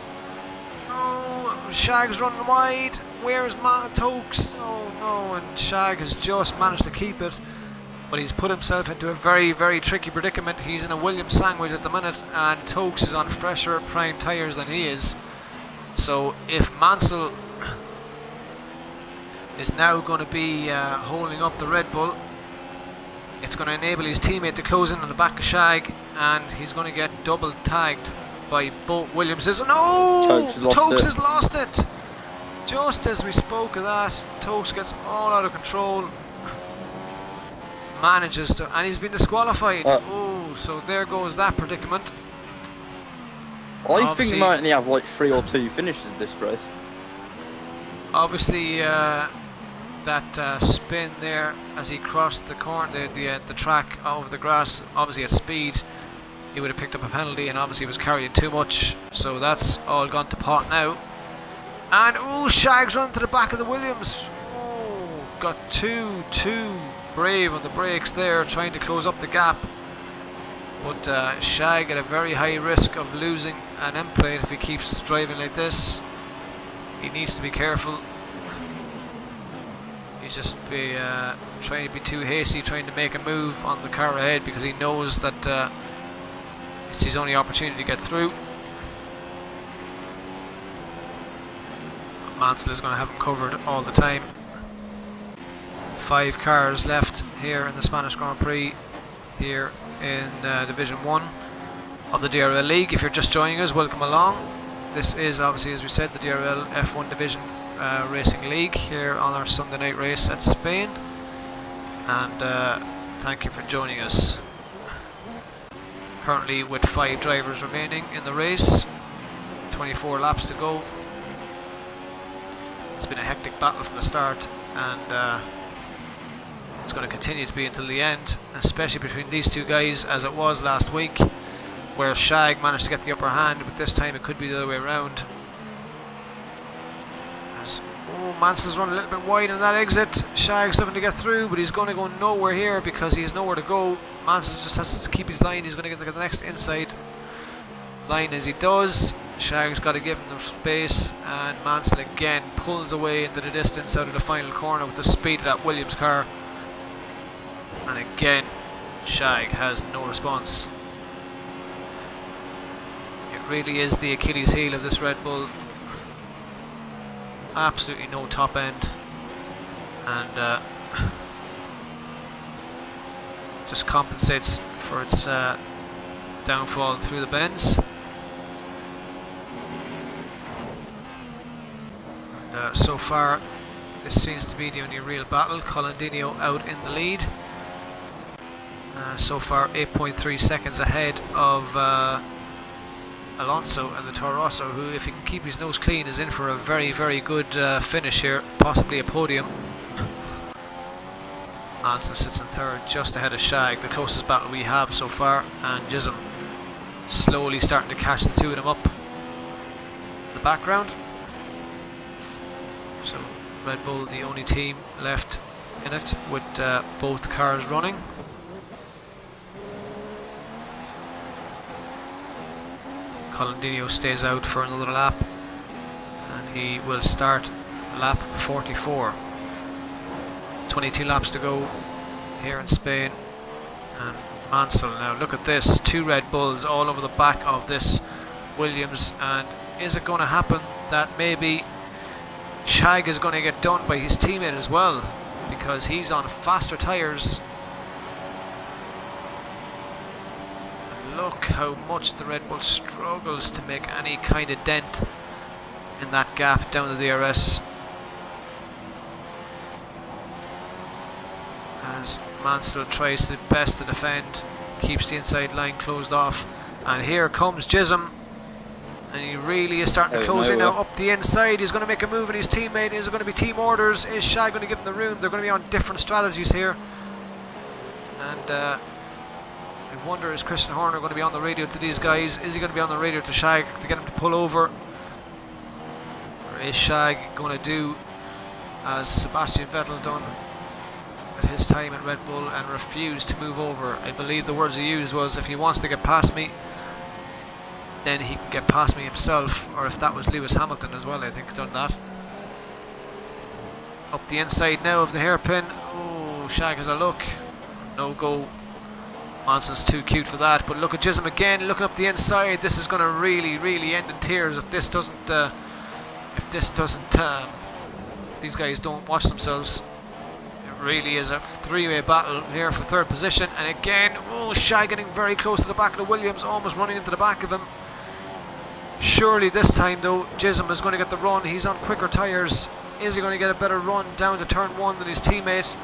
Oh, Shag's running wide. Where is Tokes? Oh no, and Shag has just managed to keep it. But he's put himself into a very, very tricky predicament. He's in a Williams sandwich at the minute, and Tokes is on fresher prime tyres than he is. So if Mansell is now going to be holding up the Red Bull, it's going to enable his teammate to close in on the back of Shag, and he's going to get double tagged by both Williamses. No! Tokes has lost it! Just as we spoke of that, Tokes gets all out of control. Manages to, and he's been disqualified. Oh, so there goes that predicament. I think he might only have like 3 or 2 finishes this race. Obviously, that spin there as he crossed the corner, the track over the grass, obviously at speed, he would have picked up a penalty, and obviously was carrying too much. So that's all gone to pot now. And oh, Shag's running to the back of the Williams. Oh, got too brave on the brakes there, trying to close up the gap. But Shag at a very high risk of losing an end plate if he keeps driving like this. He needs to be careful. He's just trying to be too hasty, trying to make a move on the car ahead because he knows that it's his only opportunity to get through. Mansell is going to have him covered all the time. 5 cars left here in the Spanish Grand Prix, here in Division 1 of the DRL League. If you're just joining us, welcome along. This is obviously, as we said, the DRL F1 Division Racing League here on our Sunday night race at Spain. And thank you for joining us. Currently with 5 drivers remaining in the race, 24 laps to go. It's been a hectic battle from the start, and it's going to continue to be until the end, especially between these two guys, as it was last week, where Shag managed to get the upper hand, but this time it could be the other way around. Mansell's run a little bit wide in that exit. Shag's looking to get through, but he's going to go nowhere here because he has nowhere to go. Mansell just has to keep his line. He's going to get to the next inside line as he does. Shag's got to give him the space, and Mansell again pulls away into the distance out of the final corner with the speed of that Williams car. And again, Shag has no response. It really is the Achilles heel of this Red Bull. Absolutely no top end, and just compensates for its downfall through the bends. And so far, this seems to be the only real battle. Colandino out in the lead. So far 8.3 seconds ahead of Alonso and the Toro Rosso, who, if he can keep his nose clean, is in for a very, very good finish here, possibly a podium. Mansell sits in third, just ahead of Shag, the closest battle we have so far, and Gism slowly starting to catch the two of them up in the background. So Red Bull, the only team left in it with both cars running. Colandino stays out for another lap, and he will start lap 44. 22 laps to go here in Spain. And Mansell, now look at this, 2 Red Bulls all over the back of this Williams, and is it going to happen that maybe Shag is going to get done by his teammate as well, because he's on faster tyres? Look how much the Red Bull struggles to make any kind of dent in that gap down to the DRS. As Mansell tries the best to defend, keeps the inside line closed off, and here comes Chisholm, and he really is starting to close in now up the inside. He's going to make a move on his teammate. Is it going to be team orders? Is Shag going to give him the room? They're going to be on different strategies here, and I wonder, is Christian Horner going to be on the radio to these guys? Is he going to be on the radio to Shag to get him to pull over? Or is Shag going to do as Sebastian Vettel done at his time at Red Bull and refused to move over? I believe the words he used was, if he wants to get past me, then he can get past me himself. Or if that was Lewis Hamilton as well, I think, done that. Up the inside now of the hairpin. Oh, Shag has a look. No go. Mansell's too cute for that. But look at Chisholm again, looking up the inside. This is going to really, really end in tears if this doesn't. These guys don't watch themselves. It really is a three-way battle here for third position. And again, oh, Shag getting very close to the back of the Williams, almost running into the back of him. Surely this time though, Chisholm is going to get the run. He's on quicker tyres. Is he going to get a better run down to turn one than his teammate?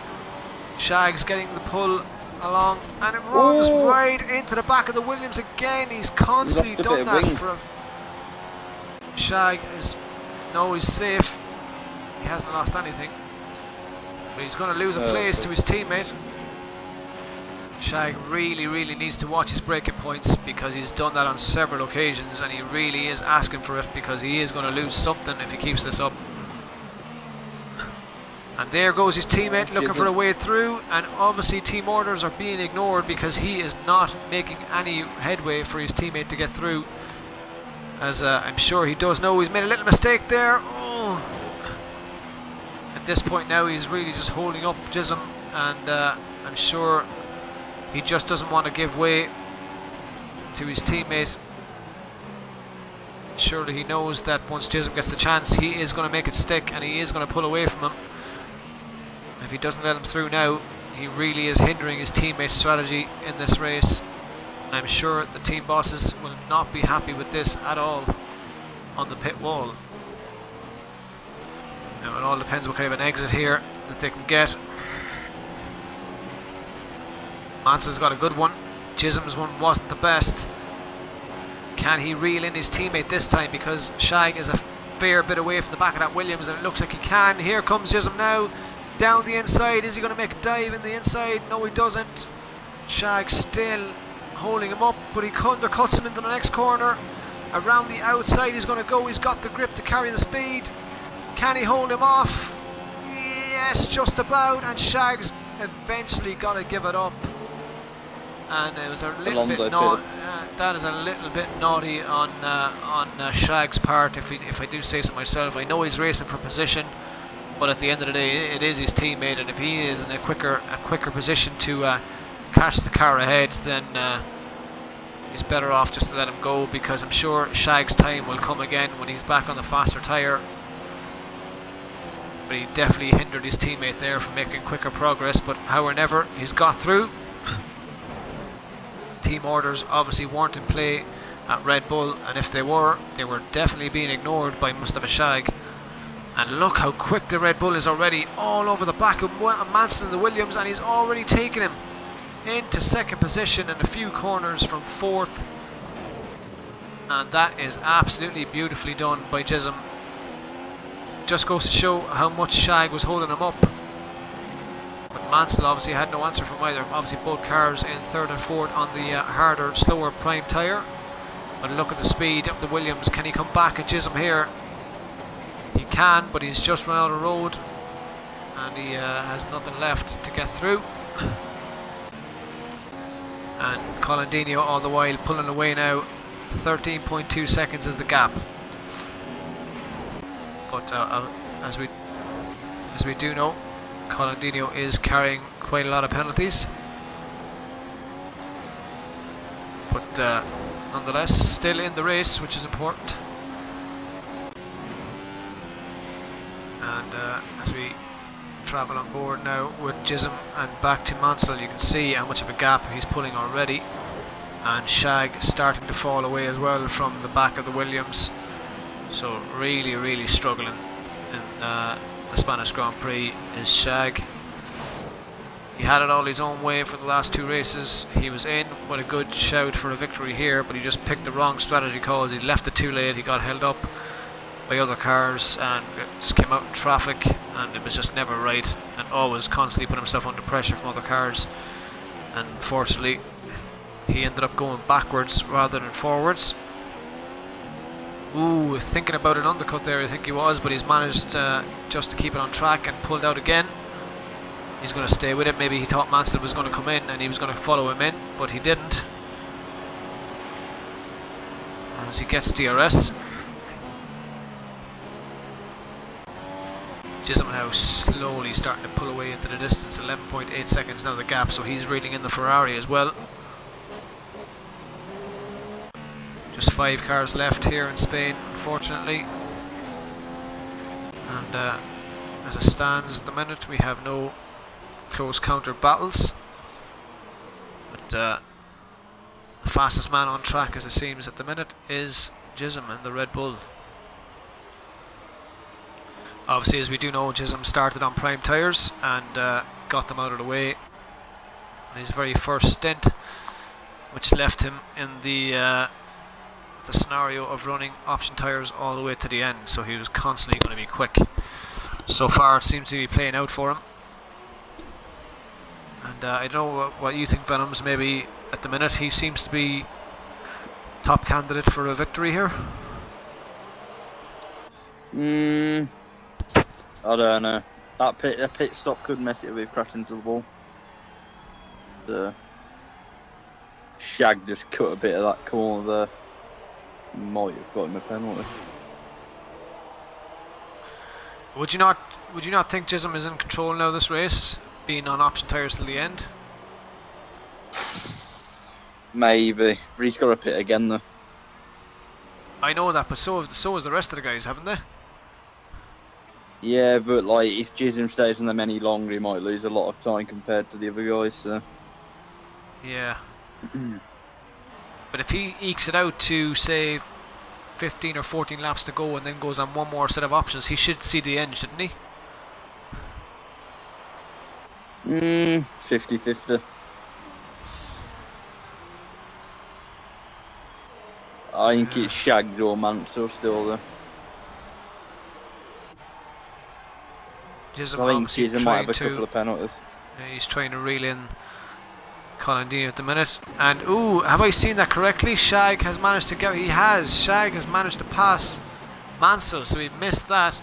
Shag's getting the pull along, and it runs right into the back of the Williams again. He's constantly done that for Shag. He's safe. He hasn't lost anything, but he's going to lose a place to his teammate. Shag really, really needs to watch his braking points, because he's done that on several occasions, and he really is asking for it, because he is going to lose something if he keeps this up. And there goes his teammate looking for a way through, and obviously team orders are being ignored because he is not making any headway for his teammate to get through. As I'm sure he does know he's made a little mistake there. Oh. At this point now he's really just holding up Chisholm, and I'm sure he just doesn't want to give way to his teammate. Surely he knows that once Chisholm gets the chance, he is going to make it stick, and he is going to pull away from him. If he doesn't let him through now, he really is hindering his teammate's strategy in this race. And I'm sure the team bosses will not be happy with this at all on the pit wall. Now it all depends what kind of an exit here that they can get. Mansell's got a good one. Chisholm's one wasn't the best. Can he reel in his teammate this time? Because Shag is a fair bit away from the back of that Williams, and it looks like he can. Here comes Chisholm now. Down the inside. Is he going to make a dive in the inside? No, he doesn't. Shag still holding him up, but he undercuts him into the next corner. Around the outside he's going to go. He's got the grip to carry the speed. Can he hold him off? Yes, just about. And Shag's eventually got to give it up. And it was a little bit naughty. That is a little bit naughty on Shag's part, if I do say so myself. I know he's racing for position, but at the end of the day, it is his teammate, and if he is in a quicker position to catch the car ahead, then he's better off just to let him go, because I'm sure Shag's time will come again when he's back on the faster tyre. But he definitely hindered his teammate there from making quicker progress, but however, he's got through. Team orders obviously weren't in play at Red Bull, and if they were definitely being ignored by Mustafa Shag. And look how quick the Red Bull is already, all over the back of Mansell and the Williams, and he's already taken him into second position and a few corners from fourth. And that is absolutely beautifully done by Chisholm. Just goes to show how much Shag was holding him up. But Mansell obviously had no answer from either. Obviously both cars in third and fourth on the harder, slower prime tyre. But look at the speed of the Williams. Can he come back at Chisholm here? He can, but he's just run out of road, and he has nothing left to get through. And Colandino all the while pulling away now. 13.2 seconds is the gap. But as we do know, Colandino is carrying quite a lot of penalties. But nonetheless, still in the race, which is important. And as we travel on board now with Chisholm and back to Mansell, you can see how much of a gap he's pulling already. And Shag starting to fall away as well from the back of the Williams. So really, really struggling in the Spanish Grand Prix is Shag. He had it all his own way for the last 2 races. He was in with a good shout for a victory here, but he just picked the wrong strategy calls. He left it too late. He got held up by other cars and just came out in traffic, and it was just never right, and always constantly put himself under pressure from other cars. And unfortunately, he ended up going backwards rather than forwards. Ooh, thinking about an undercut there, I think he was, but he's managed just to keep it on track and pulled out again. He's going to stay with it. Maybe he thought Mansell was going to come in and he was going to follow him in, but he didn't. As he gets DRS. Chisholm now slowly starting to pull away into the distance. 11.8 seconds now the gap, so he's reeling in the Ferrari as well. Just 5 cars left here in Spain, unfortunately. And as it stands at the minute, we have no close counter battles, but the fastest man on track, as it seems at the minute, is Chisholm in the Red Bull. Obviously, as we do know, Chisholm started on prime tyres and got them out of the way in his very first stint, which left him in the scenario of running option tyres all the way to the end, so he was constantly going to be quick. So far it seems to be playing out for him. And I don't know what you think, Venoms. Maybe at the minute he seems to be top candidate for a victory here. I don't know. That pit stop could mess it with crashing into the wall. The Shag just cut a bit of that corner there. Might have got him a penalty. Would you not think Chisholm is in control now this race, being on option tyres till the end? Maybe. But he's got to pit again though. I know that, but so has the rest of the guys, haven't they? Yeah, but like if Chisholm stays on them any longer, he might lose a lot of time compared to the other guys. So. Yeah. But if he ekes it out to, say, 15 or 14 laps to go and then goes on one more set of options, he should see the end, shouldn't he? 50-50. I think it's Shagged or Mansell still though. Chisholm I think Chisholm might have a couple of penalties. He's trying to reel in Colin at the minute, and ooh, have I seen that correctly? Shag has managed to get. Shag has managed to pass Mansell, so he missed that.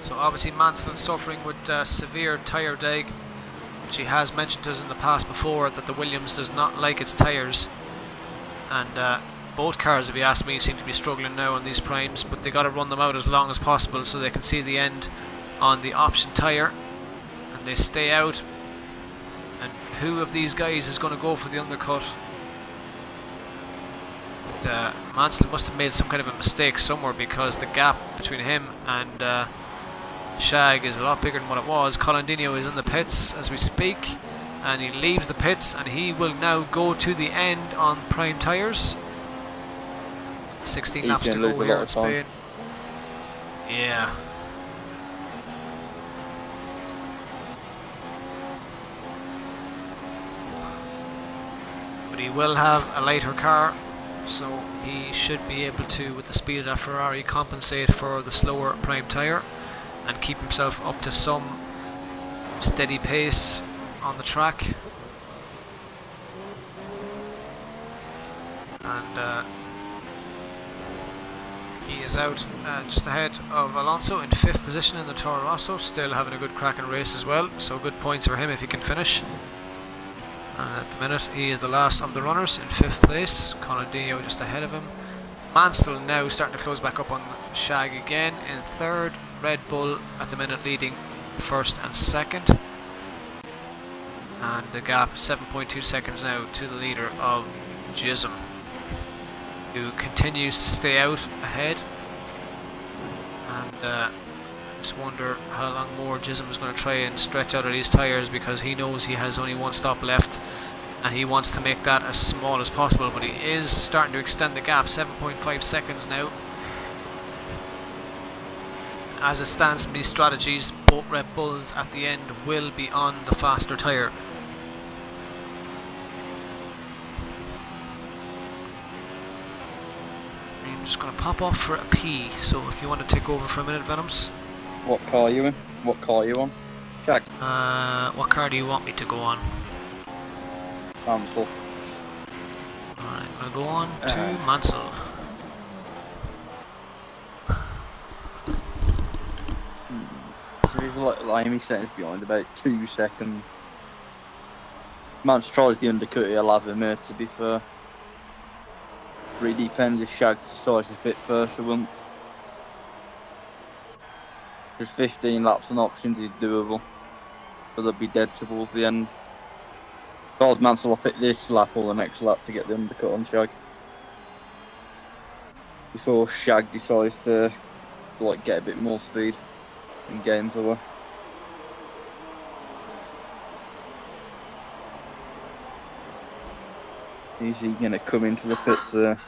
So obviously Mansell suffering with severe tyre deg, which he has mentioned to us in the past before, that the Williams does not like its tyres, and both cars, if you ask me, seem to be struggling now on these primes, but they got to run them out as long as possible so they can see the end on the option tyre, and they stay out. And who of these guys is going to go for the undercut? But, Mansell must have made some kind of a mistake somewhere, because the gap between him and Shag is a lot bigger than what it was. Colin Dino is in the pits as we speak, and he leaves the pits, and he will now go to the end on prime tyres. 16 laps to go here in Spain. Yeah. But he will have a lighter car, so he should be able to, with the speed of that Ferrari, compensate for the slower prime tyre and keep himself up to some steady pace on the track. And he is out just ahead of Alonso in 5th position in the Toro Rosso, still having a good cracking race as well, so good points for him if he can finish. And at the minute he is the last of the runners in 5th place. Colin Dino just ahead of him. Mansell now starting to close back up on Shag again in 3rd. Red Bull at the minute leading 1st and 2nd. And the gap 7.2 seconds now to the leader of Chisholm, who continues to stay out ahead. And I just wonder how long more Chisholm is going to try and stretch out of these tyres, because he knows he has only one stop left and he wants to make that as small as possible, but he is starting to extend the gap. 7.5 seconds now. as it stands from these strategies, both Red Bulls at the end will be on the faster tyre. I'm just going to pop off for a pee, so if you want to take over for a minute, Venoms. What car are you in? What car are you on? Shag. What car do you want me to go on? Mansell. Alright, I'm going to go on to Mansell. So he's like Amy seconds behind, about 2 seconds. Mance tries the undercut, he'll have him here, to be fair. Really depends if Shag decides to fit first or once. There's 15 laps and options is doable, but they'll be dead towards the end. If I was Mansell, I'll pick this lap or the next lap to get the undercut on Shag. Before Shag decides to like get a bit more speed and gains away. Usually gonna come into the pits there.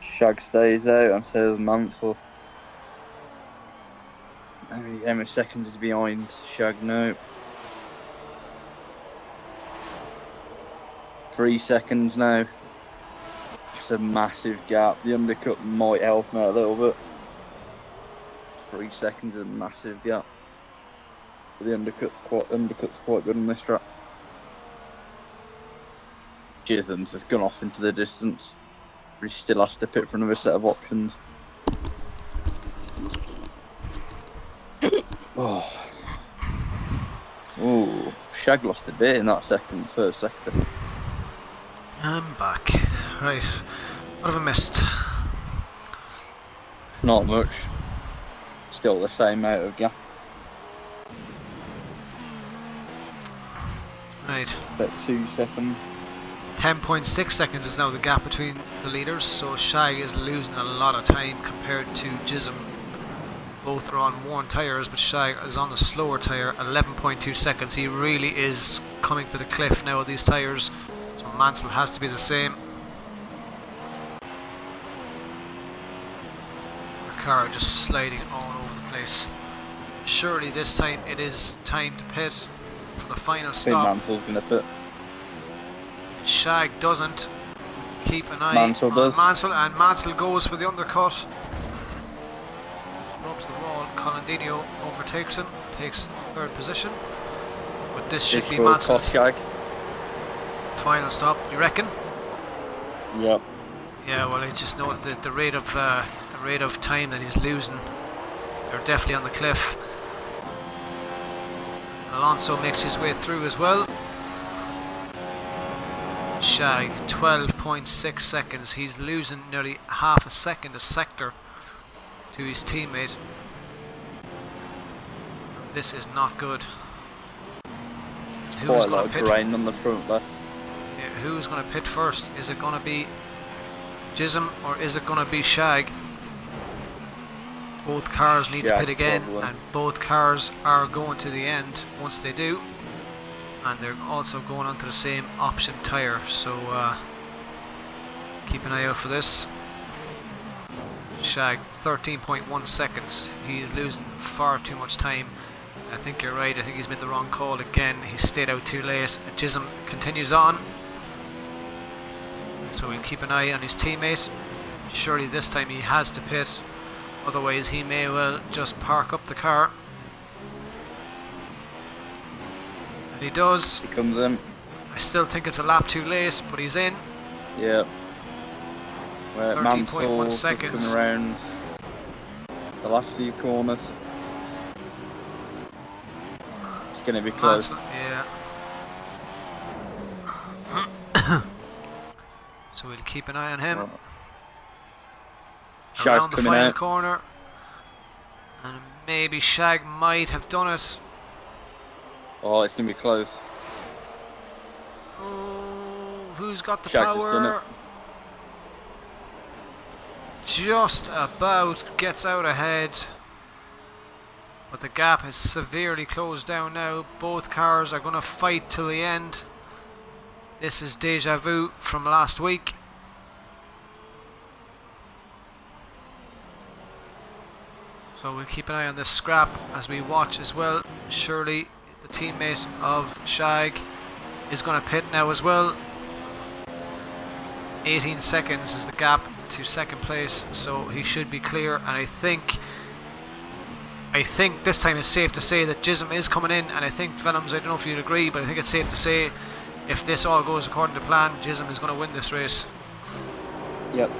Shag stays out and so does Mansell. How many seconds is behind Shag now? 3 seconds now. It's a massive gap. The undercut might help him out a little bit. 3 seconds is a massive gap. But the undercut's quite good on this track. Chisholm's has gone off into the distance. But he still has to pit for another set of options. Oh. Ooh, Shag lost a bit in that first sector. I'm back. Right, what have I missed? Not much. Still the same amount of gap. Right. About 2 seconds. 10.6 seconds is now the gap between the leaders, so Shag is losing a lot of time compared to Chisholm. Both are on worn tyres, but Shag is on the slower tyre, 11.2 seconds. He really is coming to the cliff now of these tyres, so Mansell has to be the same. The car just sliding all over the place. Surely this time it is time to pit for the final stop. Mansell's going to pit. Shag doesn't. Keep an eye Mansell on does. Mansell, and Mansell goes for the undercut. Rubs the wall. Colandino overtakes him, takes third position. But this should be Mansell's final stop. You reckon? Yep. Yeah. Well, I just know that the rate of time that he's losing, they're definitely on the cliff. Alonso makes his way through as well. Shag, 12.6 seconds. He's losing nearly half a second a sector to his teammate. This is not good. Who's going to pit? Grain on the front there. Yeah, who's going to pit first? Is it going to be Chisholm or is it going to be Shag? Both cars need to pit again, probably. And both cars are going to the end once they do. And they're also going onto the same option tyre, so keep an eye out for this. Shag, 13.1 seconds. He is losing far too much time. I think you're right. I think he's made the wrong call again. He stayed out too late. Chisholm continues on, so we'll keep an eye on his teammate. Surely this time he has to pit, otherwise he may well just park up the car. He does. He comes in. I still think it's a lap too late, but he's in. Yeah. 13.1 seconds. Coming around the last few corners. It's going to be close. Yeah. So we'll keep an eye on him. Around the final corner. And maybe Shag might have done it. Oh, it's going to be close. Oh, who's got the Shag's power? Just about gets out ahead. But the gap is severely closed down now. Both cars are going to fight till the end. This is deja vu from last week. So we'll keep an eye on this scrap as we watch as well. Surely the teammate of Shag is going to pit now as well. 18 seconds is the gap to second place, so he should be clear. And I think this time it's safe to say that Jism is coming in, and I think Venoms, I don't know if you'd agree, but I think it's safe to say if this all goes according to plan, Jism is going to win this race. Yep.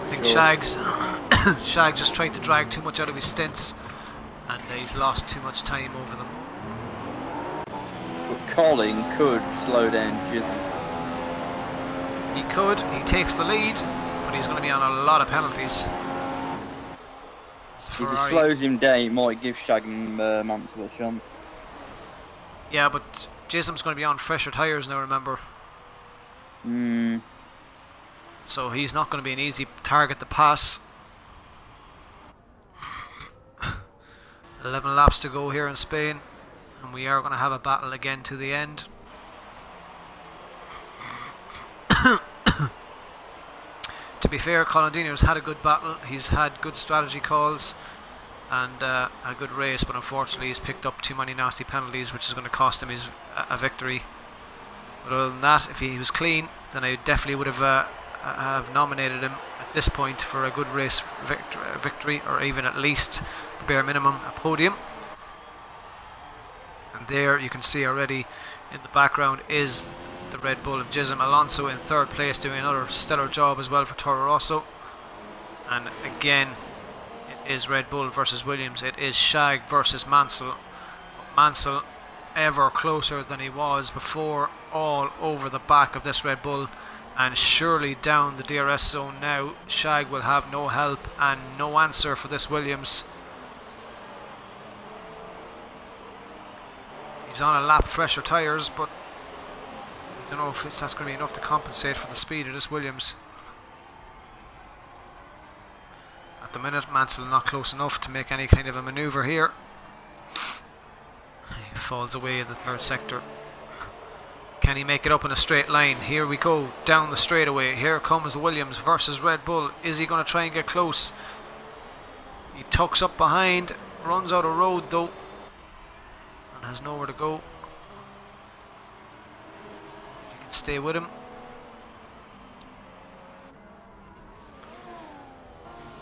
I think Shag's Shag just tried to drag too much out of his stints, and he's lost too much time over them. But Colin could slow down Jism. He could, he takes the lead, but he's going to be on a lot of penalties. If he slows him down, it might give Shag and Mansell a chance. Yeah, but Jism's going to be on fresher tyres now, remember. So he's not going to be an easy target to pass. 11 laps to go here in Spain, and we are going to have a battle again to the end. To be fair, Colandino's had a good battle. He's had good strategy calls and a good race, but unfortunately he's picked up too many nasty penalties, which is going to cost him a victory. But other than that, if he was clean, then I definitely would have nominated him at this point for a good race victory, or even at least the bare minimum, a podium. And there you can see already in the background is the Red Bull of Jism. Alonso in third place, doing another stellar job as well for Toro Rosso. And again, it is Red Bull versus Williams. It is Shag versus Mansell. Mansell ever closer than he was before, all over the back of this Red Bull, and surely down the DRS zone now. Shag will have no help and no answer for this Williams. He's on a lap fresher tyres, but I don't know if that's going to be enough to compensate for the speed of this Williams. At the minute, Mansell not close enough to make any kind of a manoeuvre here. He falls away in the third sector. Can he make it up in a straight line? Here we go, down the straightaway. Here comes Williams versus Red Bull. Is he going to try and get close? He tucks up behind, runs out of road though, and has nowhere to go. If you can stay with him.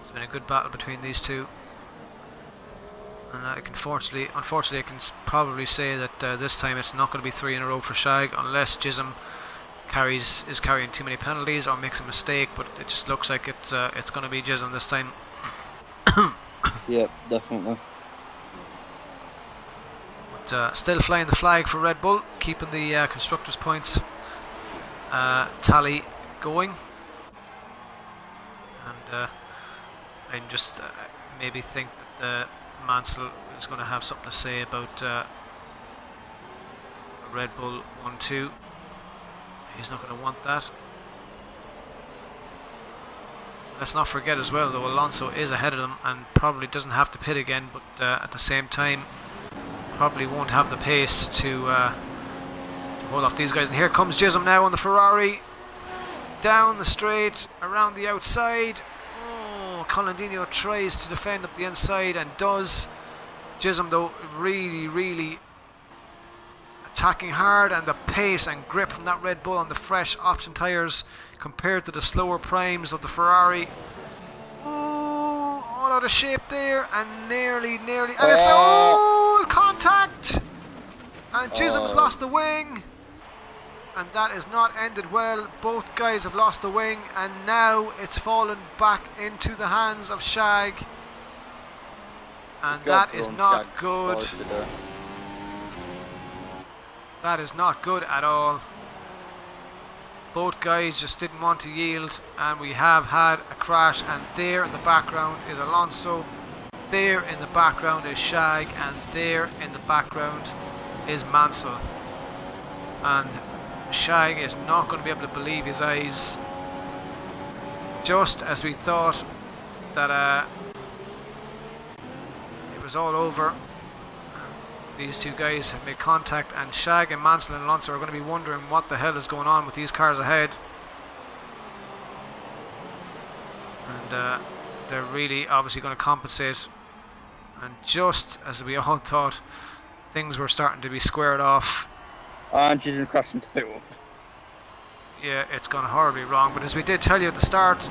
It's been a good battle between these two. And I can unfortunately I can probably say that this time it's not going to be 3 in a row for Shag, unless Jism is carrying too many penalties or makes a mistake. But it just looks like it's going to be Jism this time. Yep, definitely. But still flying the flag for Red Bull, keeping the constructors' points tally going. And I just maybe think that Mansell is going to have something to say about Red Bull 1-2. He's not going to want that. Let's not forget as well, though, Alonso is ahead of them and probably doesn't have to pit again, but at the same time probably won't have the pace to hold off these guys. And here comes Jism now on the Ferrari, down the straight, around the outside. Colandino tries to defend up the inside and does. Jism though really attacking hard, and the pace and grip from that Red Bull on the fresh option tyres compared to the slower primes of the Ferrari. Ooh, all out of shape there, and nearly and it's contact, and Jism's lost the wing. And that has not ended well. Both guys have lost the wing, and now it's fallen back into the hands of Shag. And that is not good. That is not good at all. Both guys just didn't want to yield, and we have had a crash. And there in the background is Alonso. There in the background is Shag, and there in the background is Mansell. And Shag is not going to be able to believe his eyes. Just as we thought that it was all over, these two guys have made contact, and Shag and Mansell and Alonso are going to be wondering what the hell is going on with these cars ahead. And they're really obviously going to compensate. And just as we all thought things were starting to be squared off, And Chisholm crashed into the wall. yeah, it's gone horribly wrong. But as we did tell you at the start,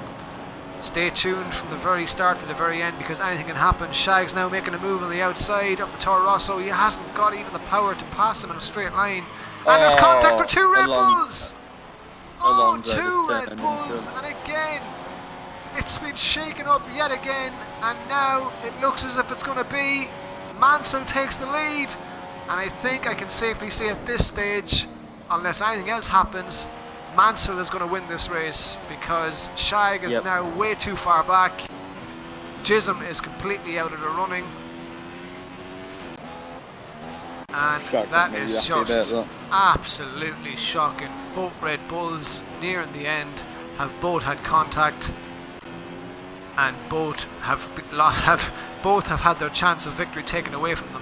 stay tuned from the very start to the very end, because anything can happen. Shag's now making a move on the outside of the Toro Rosso. He hasn't got even the power to pass him in a straight line. And there's contact for two Red Bulls! Oh, two Red Bulls! And again, it's been shaken up yet again. And now it looks as if it's going to be Mansell takes the lead. And I think I can safely say at this stage, unless anything else happens, Mansell is going to win this race, because Shag is now way too far back. Chisholm is completely out of the running. And that is just absolutely shocking. Both Red Bulls near in the end have both had contact, and both have had their chance of victory taken away from them.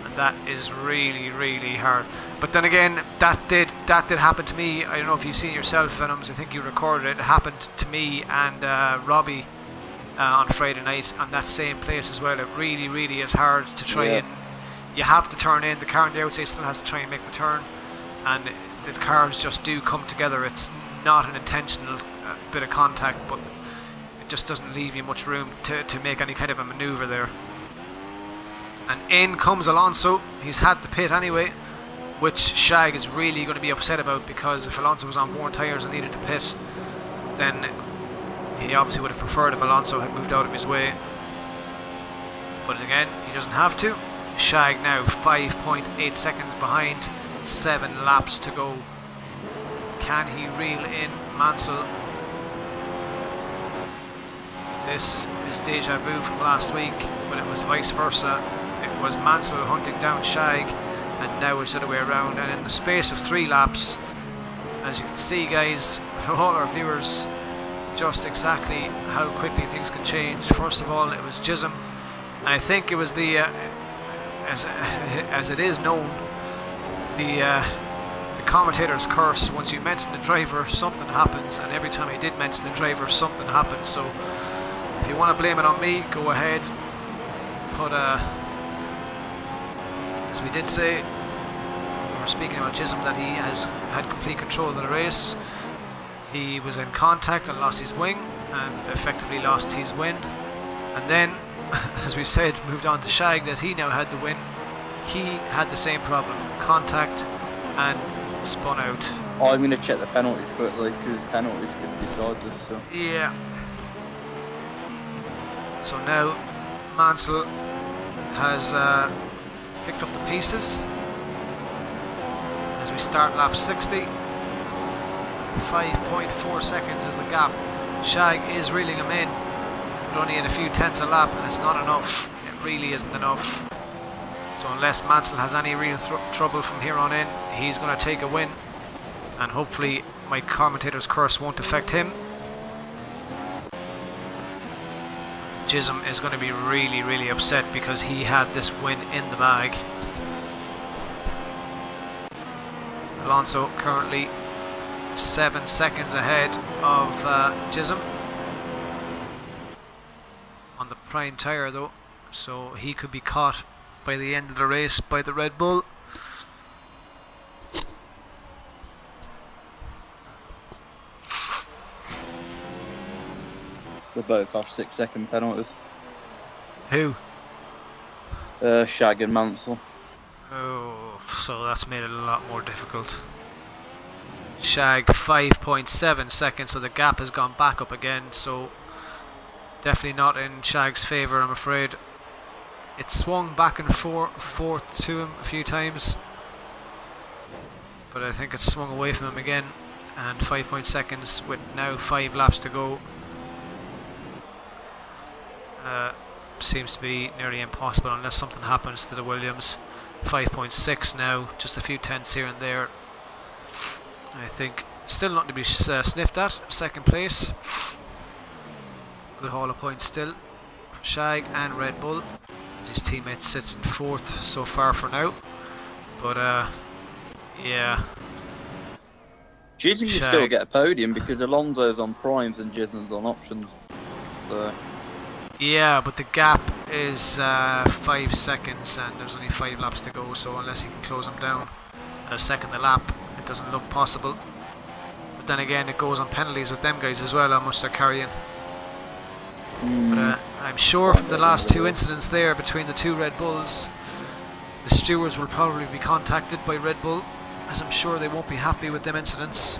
And that is really, really hard. But then again, that did happen to me. I don't know if you've seen it yourself, Venoms. I think you recorded it. It happened to me and Robbie on Friday night on that same place as well. It really, really is hard to try and you have to turn in. The car on the outside still has to try and make the turn, and the cars just do come together. It's not an intentional bit of contact, but it just doesn't leave you much room to make any kind of a manoeuvre there. And in comes Alonso. He's had the pit anyway, which Shag is really going to be upset about, because if Alonso was on worn tyres and needed to pit, then he obviously would have preferred if Alonso had moved out of his way. But again, he doesn't have to. Shag now 5.8 seconds behind, 7 laps to go. Can he reel in Mansell? This is deja vu from last week, but it was vice versa. It was Mansell hunting down Shag, and now it's the other way around. And in the space of 3 laps, as you can see, guys, for all our viewers, just exactly how quickly things can change. First of all, it was Chisholm, and I think it was the as it is known, the commentator's curse. Once you mention the driver, something happens, and every time I did mention the driver, something happens. So if you want to blame it on me, go ahead. But as we did say, we were speaking about Chisholm, that he has had complete control of the race. He was in contact and lost his wing, and effectively lost his win. And then, as we said, moved on to Shag, that he now had the win. He had the same problem, contact, and spun out. I'm going to check the penalties quickly, because penalties could decide this. So. Yeah. So now Mansell has picked up the pieces as we start lap 60. 5.4 seconds is the gap. Shag is reeling him in, but only at a few tenths a lap, and it's not enough. It really isn't enough. So unless Mansell has any real trouble from here on in, he's going to take a win, and hopefully my commentator's curse won't affect him. Chisholm is going to be really, really upset, because he had this win in the bag. Alonso currently 7 seconds ahead of Chisholm on the prime tyre though, so he could be caught by the end of the race by the Red Bull. They both have 6-second penalties. Who? Shag and Mansell. Oh, so that's made it a lot more difficult. Shag 5.7 seconds, so the gap has gone back up again, so definitely not in Shag's favour, I'm afraid. It swung back and forth to him a few times, but I think it's swung away from him again. And 5 seconds with now 5 laps to go seems to be nearly impossible unless something happens to the Williams. 5.6 now, just a few tenths here and there. I think still not to be sniffed at. Second place, good haul of points still for Shag and Red Bull, as his teammate sits in 4th so far for now. But yeah, Chisholm can still get a podium, because Alonso's on primes and Chisholm's on options. there. Yeah, but the gap is 5 seconds and there's only 5 laps to go, so unless he can close him down at a second a lap, it doesn't look possible. But then again, it goes on penalties with them guys as well, how much they're carrying. But I'm sure from the last 2 incidents there between the 2 Red Bulls, the stewards will probably be contacted by Red Bull, as I'm sure they won't be happy with them incidents.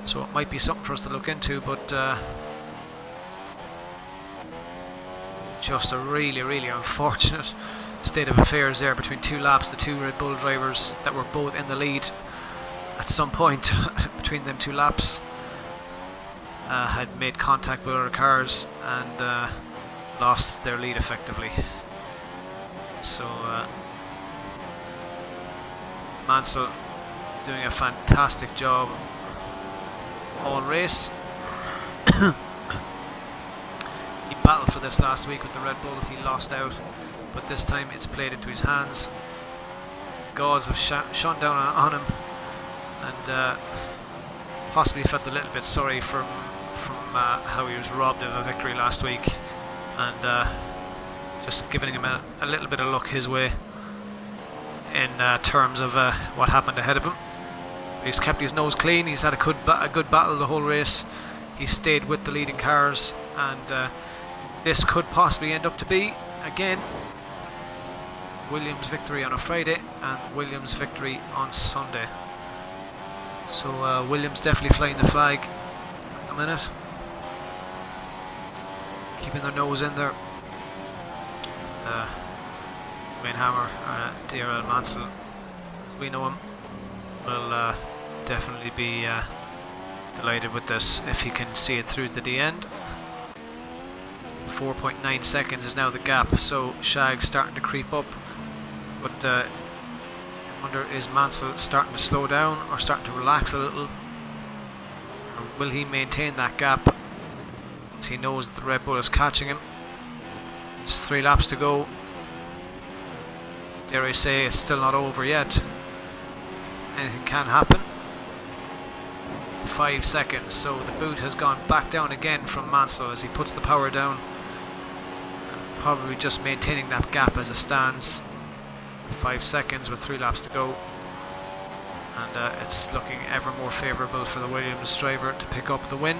So it might be something for us to look into, but just a really, really unfortunate state of affairs there between 2 laps. The 2 Red Bull drivers that were both in the lead at some point between them 2 laps had made contact with other cars and lost their lead effectively. So Mansell doing a fantastic job all race. He battled for this last week with the Red Bull, he lost out, but this time it's played into his hands. Gauze have shone down on him and possibly felt a little bit sorry from how he was robbed of a victory last week, and just giving him a little bit of luck his way in terms of what happened ahead of him. He's kept his nose clean, he's had a good battle the whole race, he stayed with the leading cars, and this could possibly end up to be, again, Williams' victory on a Friday and Williams' victory on Sunday. So Williams definitely flying the flag at the minute, keeping their nose in there. Wayne Hammer, DRL Mansell, as we know him, will definitely be delighted with this if he can see it through to the end. 4.9 seconds is now the gap, so Shag's starting to creep up, but I wonder, is Mansell starting to slow down or starting to relax a little, or will he maintain that gap once he knows that the Red Bull is catching him? There's 3 laps to go. Dare I say it's still not over yet. Anything can happen. 5 seconds, so the boot has gone back down again from Mansell as he puts the power down, probably just maintaining that gap as it stands. 5 seconds with 3 laps to go, and it's looking ever more favourable for the Williams driver to pick up the win.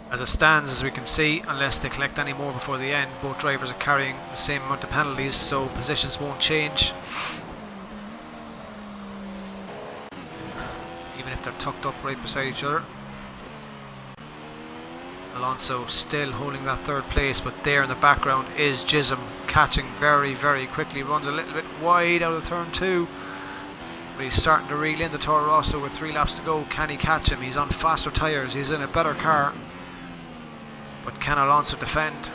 As it stands, as we can see, unless they collect any more before the end, both drivers are carrying the same amount of penalties, so positions won't change. Even if they're tucked up right beside each other. Alonso still holding that 3rd place, but there in the background is Chisholm catching very, very quickly. Runs a little bit wide out of turn 2, but he's starting to reel in the Toro Rosso with 3 laps to go. Can he catch him? He's on faster tyres, he's in a better car, but can Alonso defend?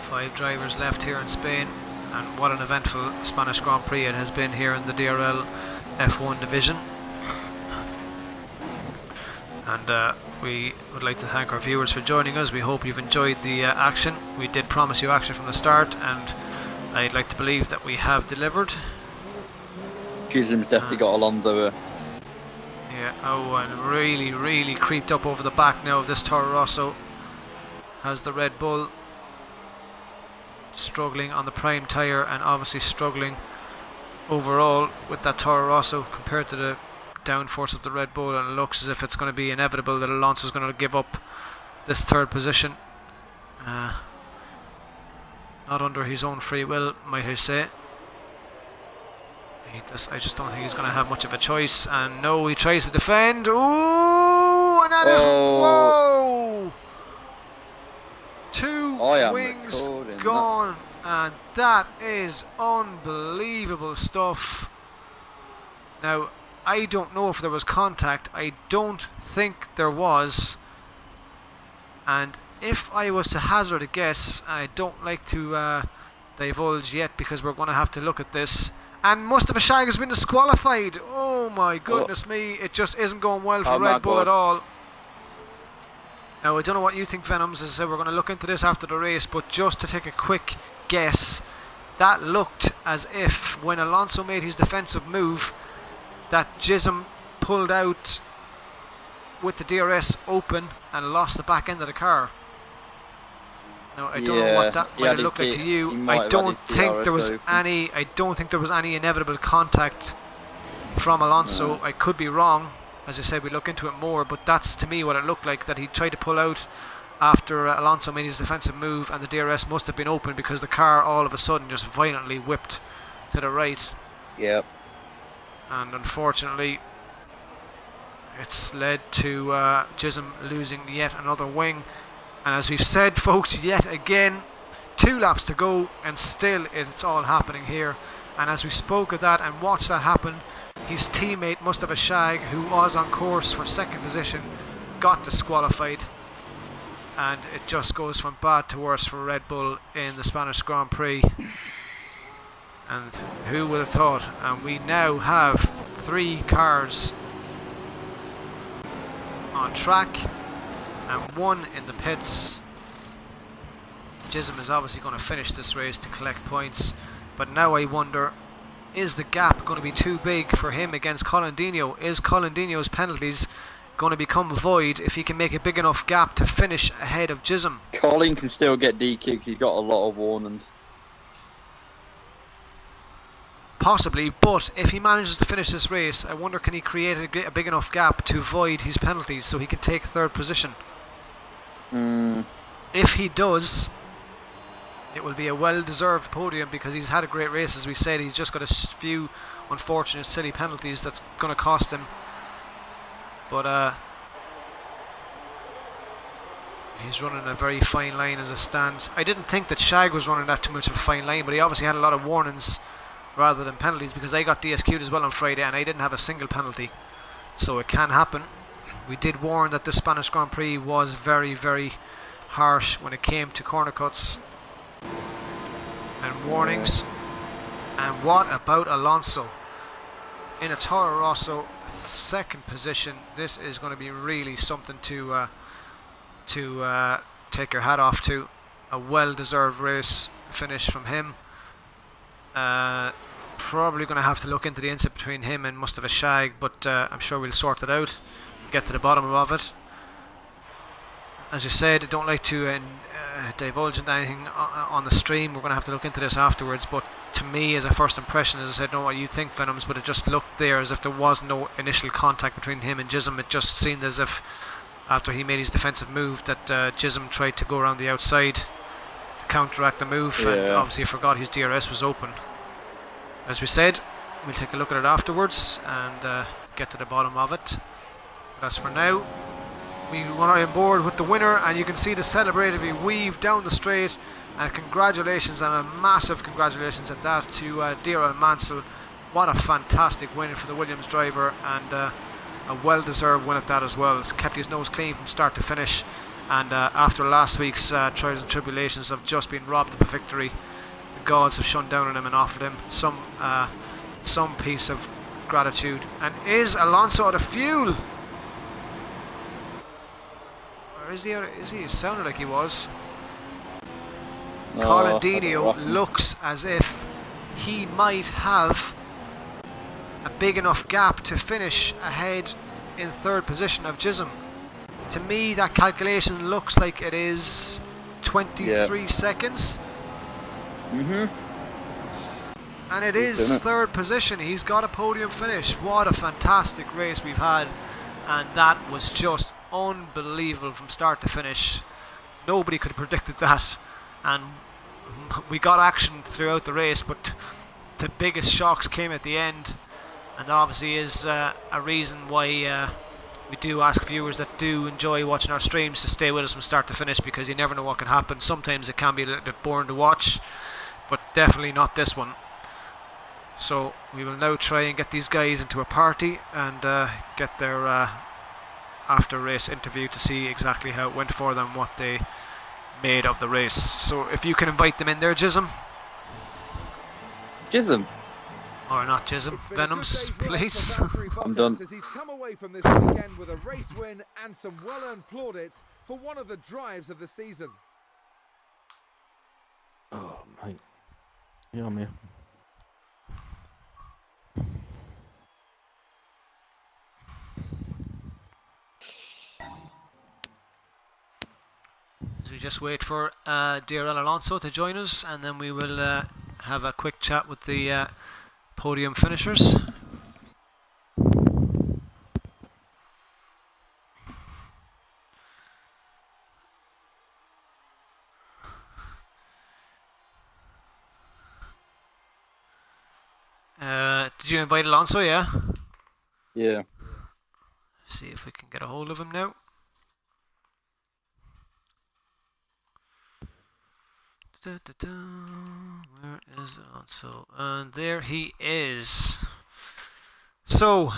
Five drivers left here in Spain, and what an eventful Spanish Grand Prix it has been here in the DRL F1 division. And we would like to thank our viewers for joining us. We hope you've enjoyed the action. We did promise you action from the start, and I'd like to believe that we have delivered. Chisholm's definitely got Alonso. Yeah, oh, and really, really creeped up over the back now of this Toro Rosso. Has the Red Bull struggling on the prime tyre, and obviously struggling overall with that Toro Rosso compared to the downforce of the Red Bull, and it looks as if it's going to be inevitable that Alonso's going to give up this 3rd position. Not under his own free will, might I say. I just don't think he's going to have much of a choice, and no, he tries to defend. Ooh, and that is, whoa! 2 wings gone, and that is unbelievable stuff. Now, I don't know if there was contact. I don't think there was, and if I was to hazard a guess, I don't like to divulge yet because we're going to have to look at this, and Mustafa Shag has been disqualified. Oh my goodness me, it just isn't going well for Red Bull at all. Now, I don't know what you think, Venoms. As I said, we're going to look into this after the race, but just to take a quick guess, that looked as if when Alonso made his defensive move, that Chisholm pulled out with the DRS open and lost the back end of the car. Now, I don't know what that might have looked like to you. I don't think there was any inevitable contact from Alonso. I could be wrong. As I said, we look into it more, but that's to me what it looked like, that he tried to pull out after Alonso made his defensive move, and the DRS must have been open because the car all of a sudden just violently whipped to the right. Yep. And unfortunately, it's led to Chisholm losing yet another wing. And as we've said, folks, yet again, 2 laps to go, and still it's all happening here. And as we spoke of that and watched that happen, his teammate Mustafa Shag, who was on course for 2nd position, got disqualified. And it just goes from bad to worse for Red Bull in the Spanish Grand Prix. And who would have thought? And we now have 3 cars on track and 1 in the pits. Chisholm is obviously going to finish this race to collect points, but now I wonder, is the gap going to be too big for him against Colindino? Is Colindino's penalties going to become void if he can make a big enough gap to finish ahead of Chisholm? Colin can still get DQ'd, he's got a lot of warnings. Possibly, but if he manages to finish this race, I wonder, can he create a big enough gap to void his penalties so he can take 3rd position? If he does, it will be a well-deserved podium because he's had a great race. As we said, he's just got a few unfortunate silly penalties that's going to cost him. But he's running a very fine line as it stands. I didn't think that Shag was running that too much of a fine line, but he obviously had a lot of warnings rather than penalties, because I got DSQ'd as well on Friday and I didn't have a single penalty. So it can happen. We did warn that the Spanish Grand Prix was very, very harsh when it came to corner cuts and warnings. And what about Alonso? In a Toro Rosso 2nd position, this is going to be really something to take your hat off to. A well-deserved race finish from him. Probably going to have to look into the incident between him and Mustafa Shag, but I'm sure we'll sort it out, get to the bottom of it. As you said, I don't like to divulge into anything on the stream. We're going to have to look into this afterwards, but to me, as a first impression, as I said, know what you think, Venoms, but it just looked there as if there was no initial contact between him and Chisholm. It just seemed as if after he made his defensive move that Chisholm tried to go around the outside to counteract the move, and obviously forgot his DRS was open. As we said, we'll take a look at it afterwards and get to the bottom of it. But as for now, we were on board with the winner, and you can see the celebratory weave down the straight. And congratulations, and a massive congratulations at that, to DRL Mansell. What a fantastic win for the Williams driver, and a well-deserved win at that as well. Kept his nose clean from start to finish, and after last week's trials and tribulations of just being robbed of a victory, the gods have shone down on him and offered him some piece of gratitude. And is Alonso out of fuel? Or is he? It sounded like he was. Colindino looks as if he might have a big enough gap to finish ahead in 3rd position of Chisholm. To me, that calculation looks like it is 23 seconds. And it is 3rd position. He's got a podium finish. What a fantastic race we've had, and that was just unbelievable from start to finish. Nobody could have predicted that, and we got action throughout the race, but the biggest shocks came at the end, and that obviously is a reason why we do ask viewers that do enjoy watching our streams to stay with us from start to finish, because you never know what can happen. Sometimes it can be a little bit boring to watch, but definitely not this one. So we will now try and get these guys into a party and get their after race interview to see exactly how it went for them, what they made of the race. So if you can invite them in there, Chisholm. Or not Chisholm, Venoms, please. I'm done. He's come away from this weekend with a race win and some well-earned plaudits for one of the drives of the season. Oh, mate. Yeah, I'm here. So we just wait for DRL Alonso to join us, and then we will have a quick chat with the podium finishers. Did you invite Alonso? Yeah. Yeah. See if we can get a hold of him now. Where is Alonso? And there he is. So,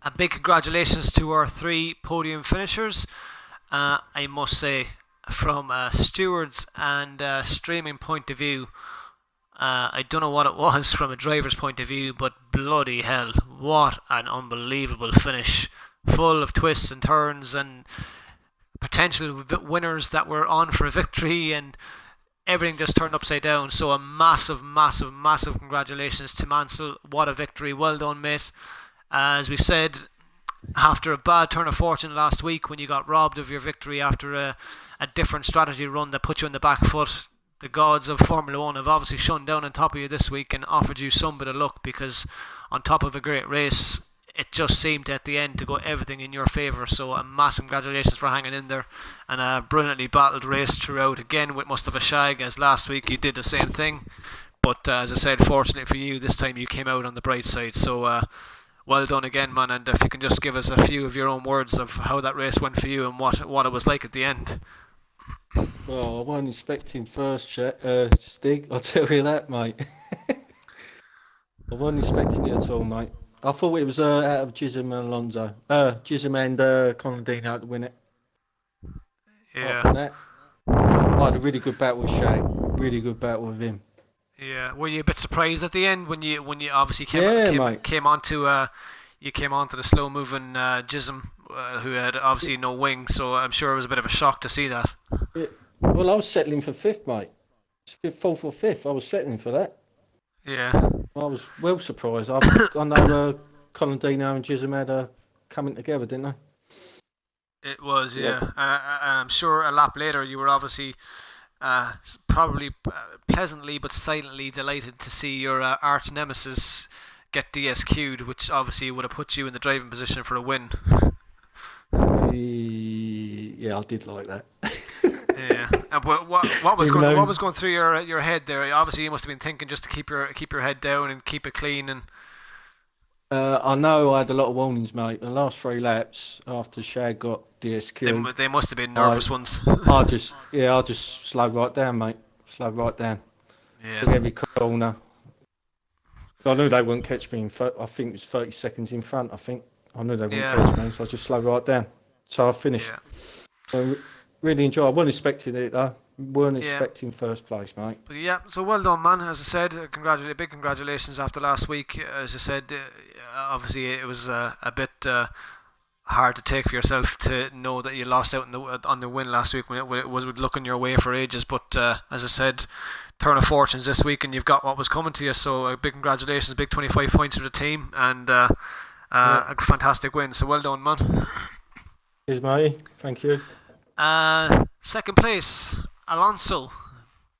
a big congratulations to our 3 podium finishers. I must say, from a stewards and streaming point of view, I don't know what it was from a driver's point of view, but bloody hell, what an unbelievable finish. Full of twists and turns and potential winners that were on for a victory, and everything just turned upside down. So a massive, massive, massive congratulations to Mansell. What a victory. Well done, mate. As we said, after a bad turn of fortune last week when you got robbed of your victory after a different strategy run that put you on the back foot, the gods of Formula 1 have obviously shone down on top of you this week and offered you some bit of luck, because on top of a great race, it just seemed at the end to go everything in your favour. So a massive congratulations for hanging in there, and a brilliantly battled race throughout. Again, with Mustafa Shag, as last week you did the same thing, but as I said, fortunately for you, this time you came out on the bright side. So well done again, man, and if you can just give us a few of your own words of how that race went for you and what it was like at the end. Well, I wasn't expecting first, Stig. I'll tell you that, mate. I wasn't expecting it at all, mate. I thought it was out of Chisholm and Alonso. Chisholm and Conradino to win it. Yeah. Apart from that, I had a really good battle with Shag. Really good battle with him. Yeah. Were you a bit surprised at the end when you obviously came onto the slow moving Chisholm, who had obviously no wing? So I'm sure it was a bit of a shock to see that. Well, I was settling for 5th, mate. Fourth or 5th. I was settling for that. Yeah. I was well surprised. I know Conradino and Chisholm had coming together, didn't they? It was, yeah. And I'm sure a lap later you were obviously probably pleasantly but silently delighted to see your arch nemesis get DSQ'd, which obviously would have put you in the driving position for a win. Yeah, I did like that. Yeah. And what was going through your head there? Obviously, you must have been thinking just to keep your head down and keep it clean. And I know I had a lot of warnings, mate. The last 3 laps after Shag got DSQ, they must have been nervous ones. I just slowed right down, mate. Slowed right down. Yeah. Took every corner. I knew they wouldn't catch me I think it was 30 seconds in front. I knew they wouldn't catch me, so I just slowed right down. So I finished. Yeah. Really enjoyed. I wasn't expecting it though. Weren't expecting first place, mate. But yeah, so well done, man. As I said, big congratulations after last week. As I said, obviously it was a bit hard to take for yourself to know that you lost out on the win last week when it was looking your way for ages. But as I said, turn of fortunes this week, and you've got what was coming to you. So big congratulations, big 25 points for the team, and a fantastic win. So well done, man. Cheers, mate. Thank you. Second place, Alonso.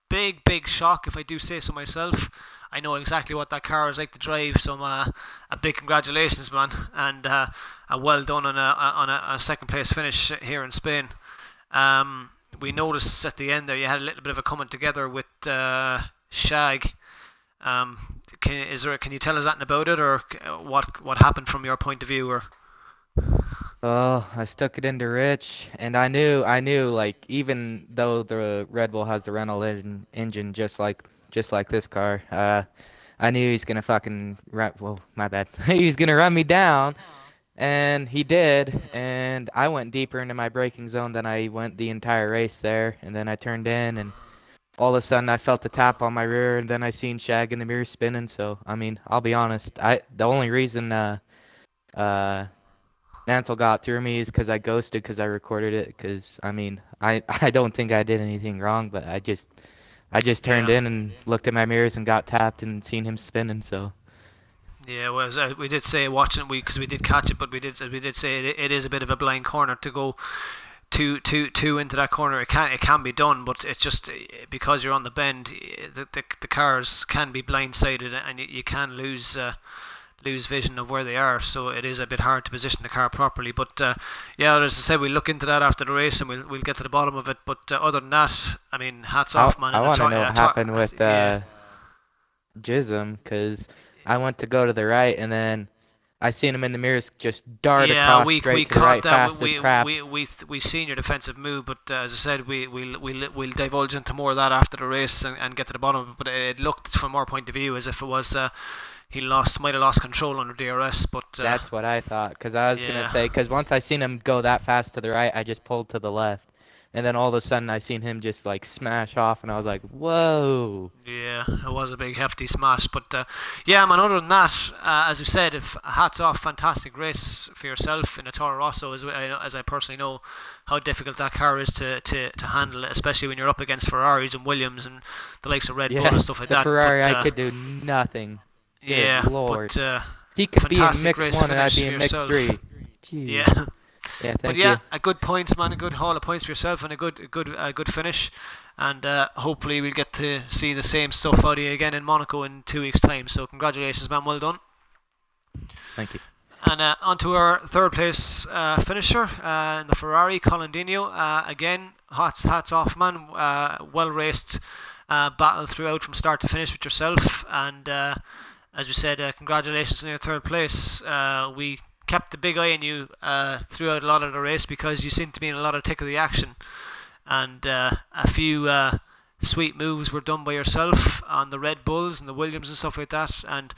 Big shock, if I do say so myself. I know exactly what that car is like to drive, so a big congratulations, man, and a well done on a second place finish here in Spain. We noticed at the end there you had a little bit of a coming together with Shag. Can you tell us anything about it, or what happened from your point of view, or? Oh, I stuck it into Rich, and I knew, like, even though the Red Bull has the Renault engine just like this car, I knew he's gonna fucking my bad. He's gonna run me down, and he did, and I went deeper into my braking zone than I went the entire race there, and then I turned in, and all of a sudden I felt the tap on my rear, and then I seen Shag in the mirror spinning. So I mean, I'll be honest, the only reason Mansell got through me is because I ghosted, because I recorded it, because I mean I don't think I did anything wrong, but I just turned Yeah. in and looked at my mirrors and got tapped and seen him spinning. So Yeah, well, we did say watching because we did catch it, but we did say it is a bit of a blind corner to go two into that corner. It can be done, but it's just because you're on the bend, the cars can be blindsided and you can lose vision of where they are. So it is a bit hard to position the car properly. But yeah, as I said, we'll look into that after the race and we'll get to the bottom of it. But other than that, I mean, hats off, man. I want to know what happened with yeah. Jism, because I went to go to the right and then I seen him in the mirrors just dart Yeah, across we straight to the caught right that. fast as crap. We seen your defensive move, but as I said, we'll divulge into more of that after the race and get to the bottom of it. But it looked, from our point of view, as if it was he might have lost control under DRS. But That's what I thought, because I was gonna say, because once I seen him go that fast to the right, I just pulled to the left, and then all of a sudden I seen him just like smash off, and I was like, whoa. yeah, it was a big hefty smash. But yeah, man. Other than that, as we said, if hats off, fantastic race for yourself in a Toro Rosso, as I personally know how difficult that car is to handle, especially when you're up against Ferraris and Williams and the likes of Red Bull and stuff like the that. Ferrari, But, I could do nothing. Good yeah, Lord. but He could be in fantastic mix race 1 and I'd finish be for in mix yourself. 3. Jeez. Yeah. Yeah, But thank yeah, you. a good points, man. A good haul of points for yourself, and a good finish. And hopefully we'll get to see the same stuff out of you again in Monaco in 2 weeks' time. So congratulations, man. Well done. Thank you. And on to our third place finisher in the Ferrari, Colin Dino. Again, hats off, man. Well raced battle throughout from start to finish with yourself. And as we said, congratulations on your third place. We kept the big eye on you throughout a lot of the race because you seemed to be in a lot of tick of the action. And a few sweet moves were done by yourself on the Red Bulls and the Williams and stuff like that. And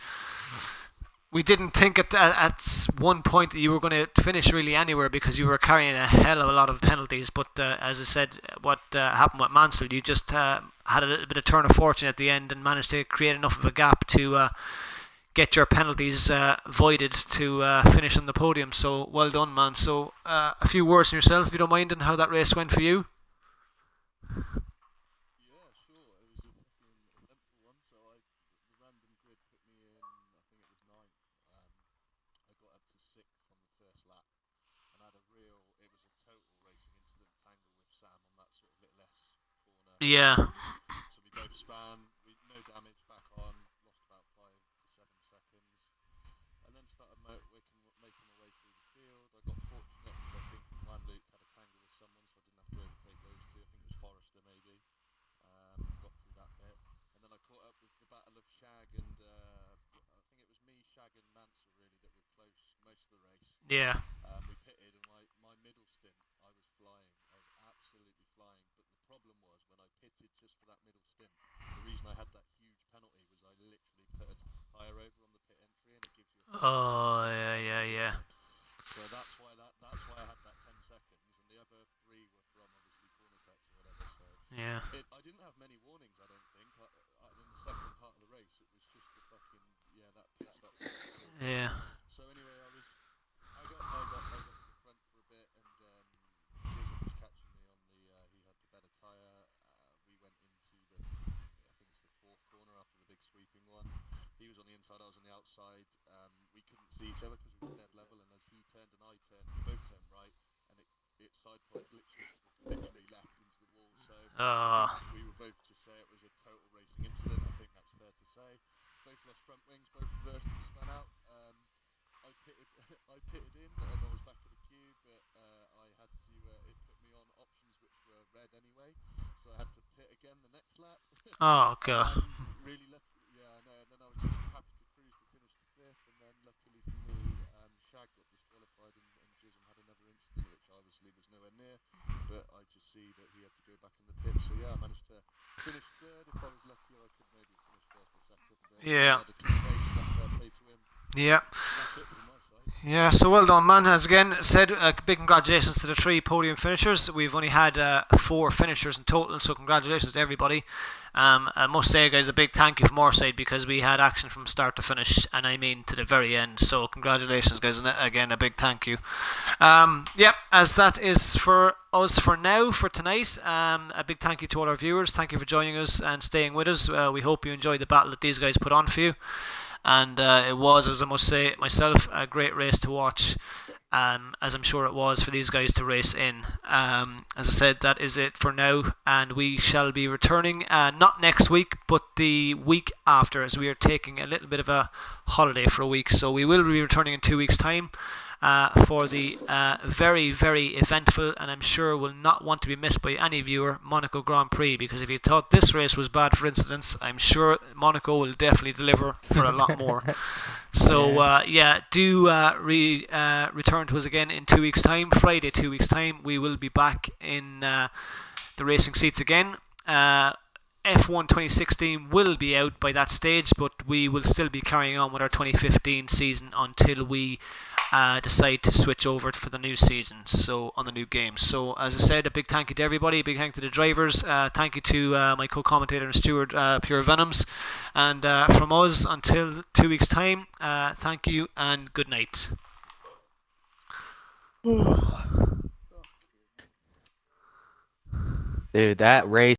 we didn't think at one point that you were going to finish really anywhere because you were carrying a hell of a lot of penalties. But as I said, what happened with Mansell, you just had a little bit of turn of fortune at the end and managed to create enough of a gap to get your penalties voided to finish on the podium. So well done, man. So a few words on yourself, if you don't mind, and how that race went for you. Yeah. Yeah. Oh, yeah. Yeah. Yeah. Oh. Oh, God. Yeah. Yeah. Yeah, so well done, man. As again said, big congratulations to the 3 podium finishers. We've only had 4 finishers in total, so congratulations to everybody. I must say, guys, a big thank you from our side because we had action from start to finish, and I mean to the very end. So congratulations, guys, and again a big thank you. Yeah, as that is for us for now, for tonight. A big thank you to all our viewers. Thank you for joining us and staying with us. We hope you enjoyed the battle that these guys put on for you. And it was, as I must say myself, a great race to watch, as I'm sure it was for these guys to race in. As I said, that is it for now, and we shall be returning not next week, but the week after, as we are taking a little bit of a holiday for a week. So we will be returning in 2 weeks' time. For the very, very eventful, and I'm sure will not want to be missed by any viewer, Monaco Grand Prix, because if you thought this race was bad for incidents, I'm sure Monaco will definitely deliver for a lot more. So do return to us again in 2 weeks' time. Friday 2 weeks' time we will be back in the racing seats again. F1 2016 will be out by that stage, but we will still be carrying on with our 2015 season until we decide to switch over for the new season, so on the new games. So as I said, a big thank you to everybody, a big thank you to the drivers, thank you to my co-commentator and steward, Pure Venoms, and from us until 2 weeks' time, thank you and good night. Dude, that race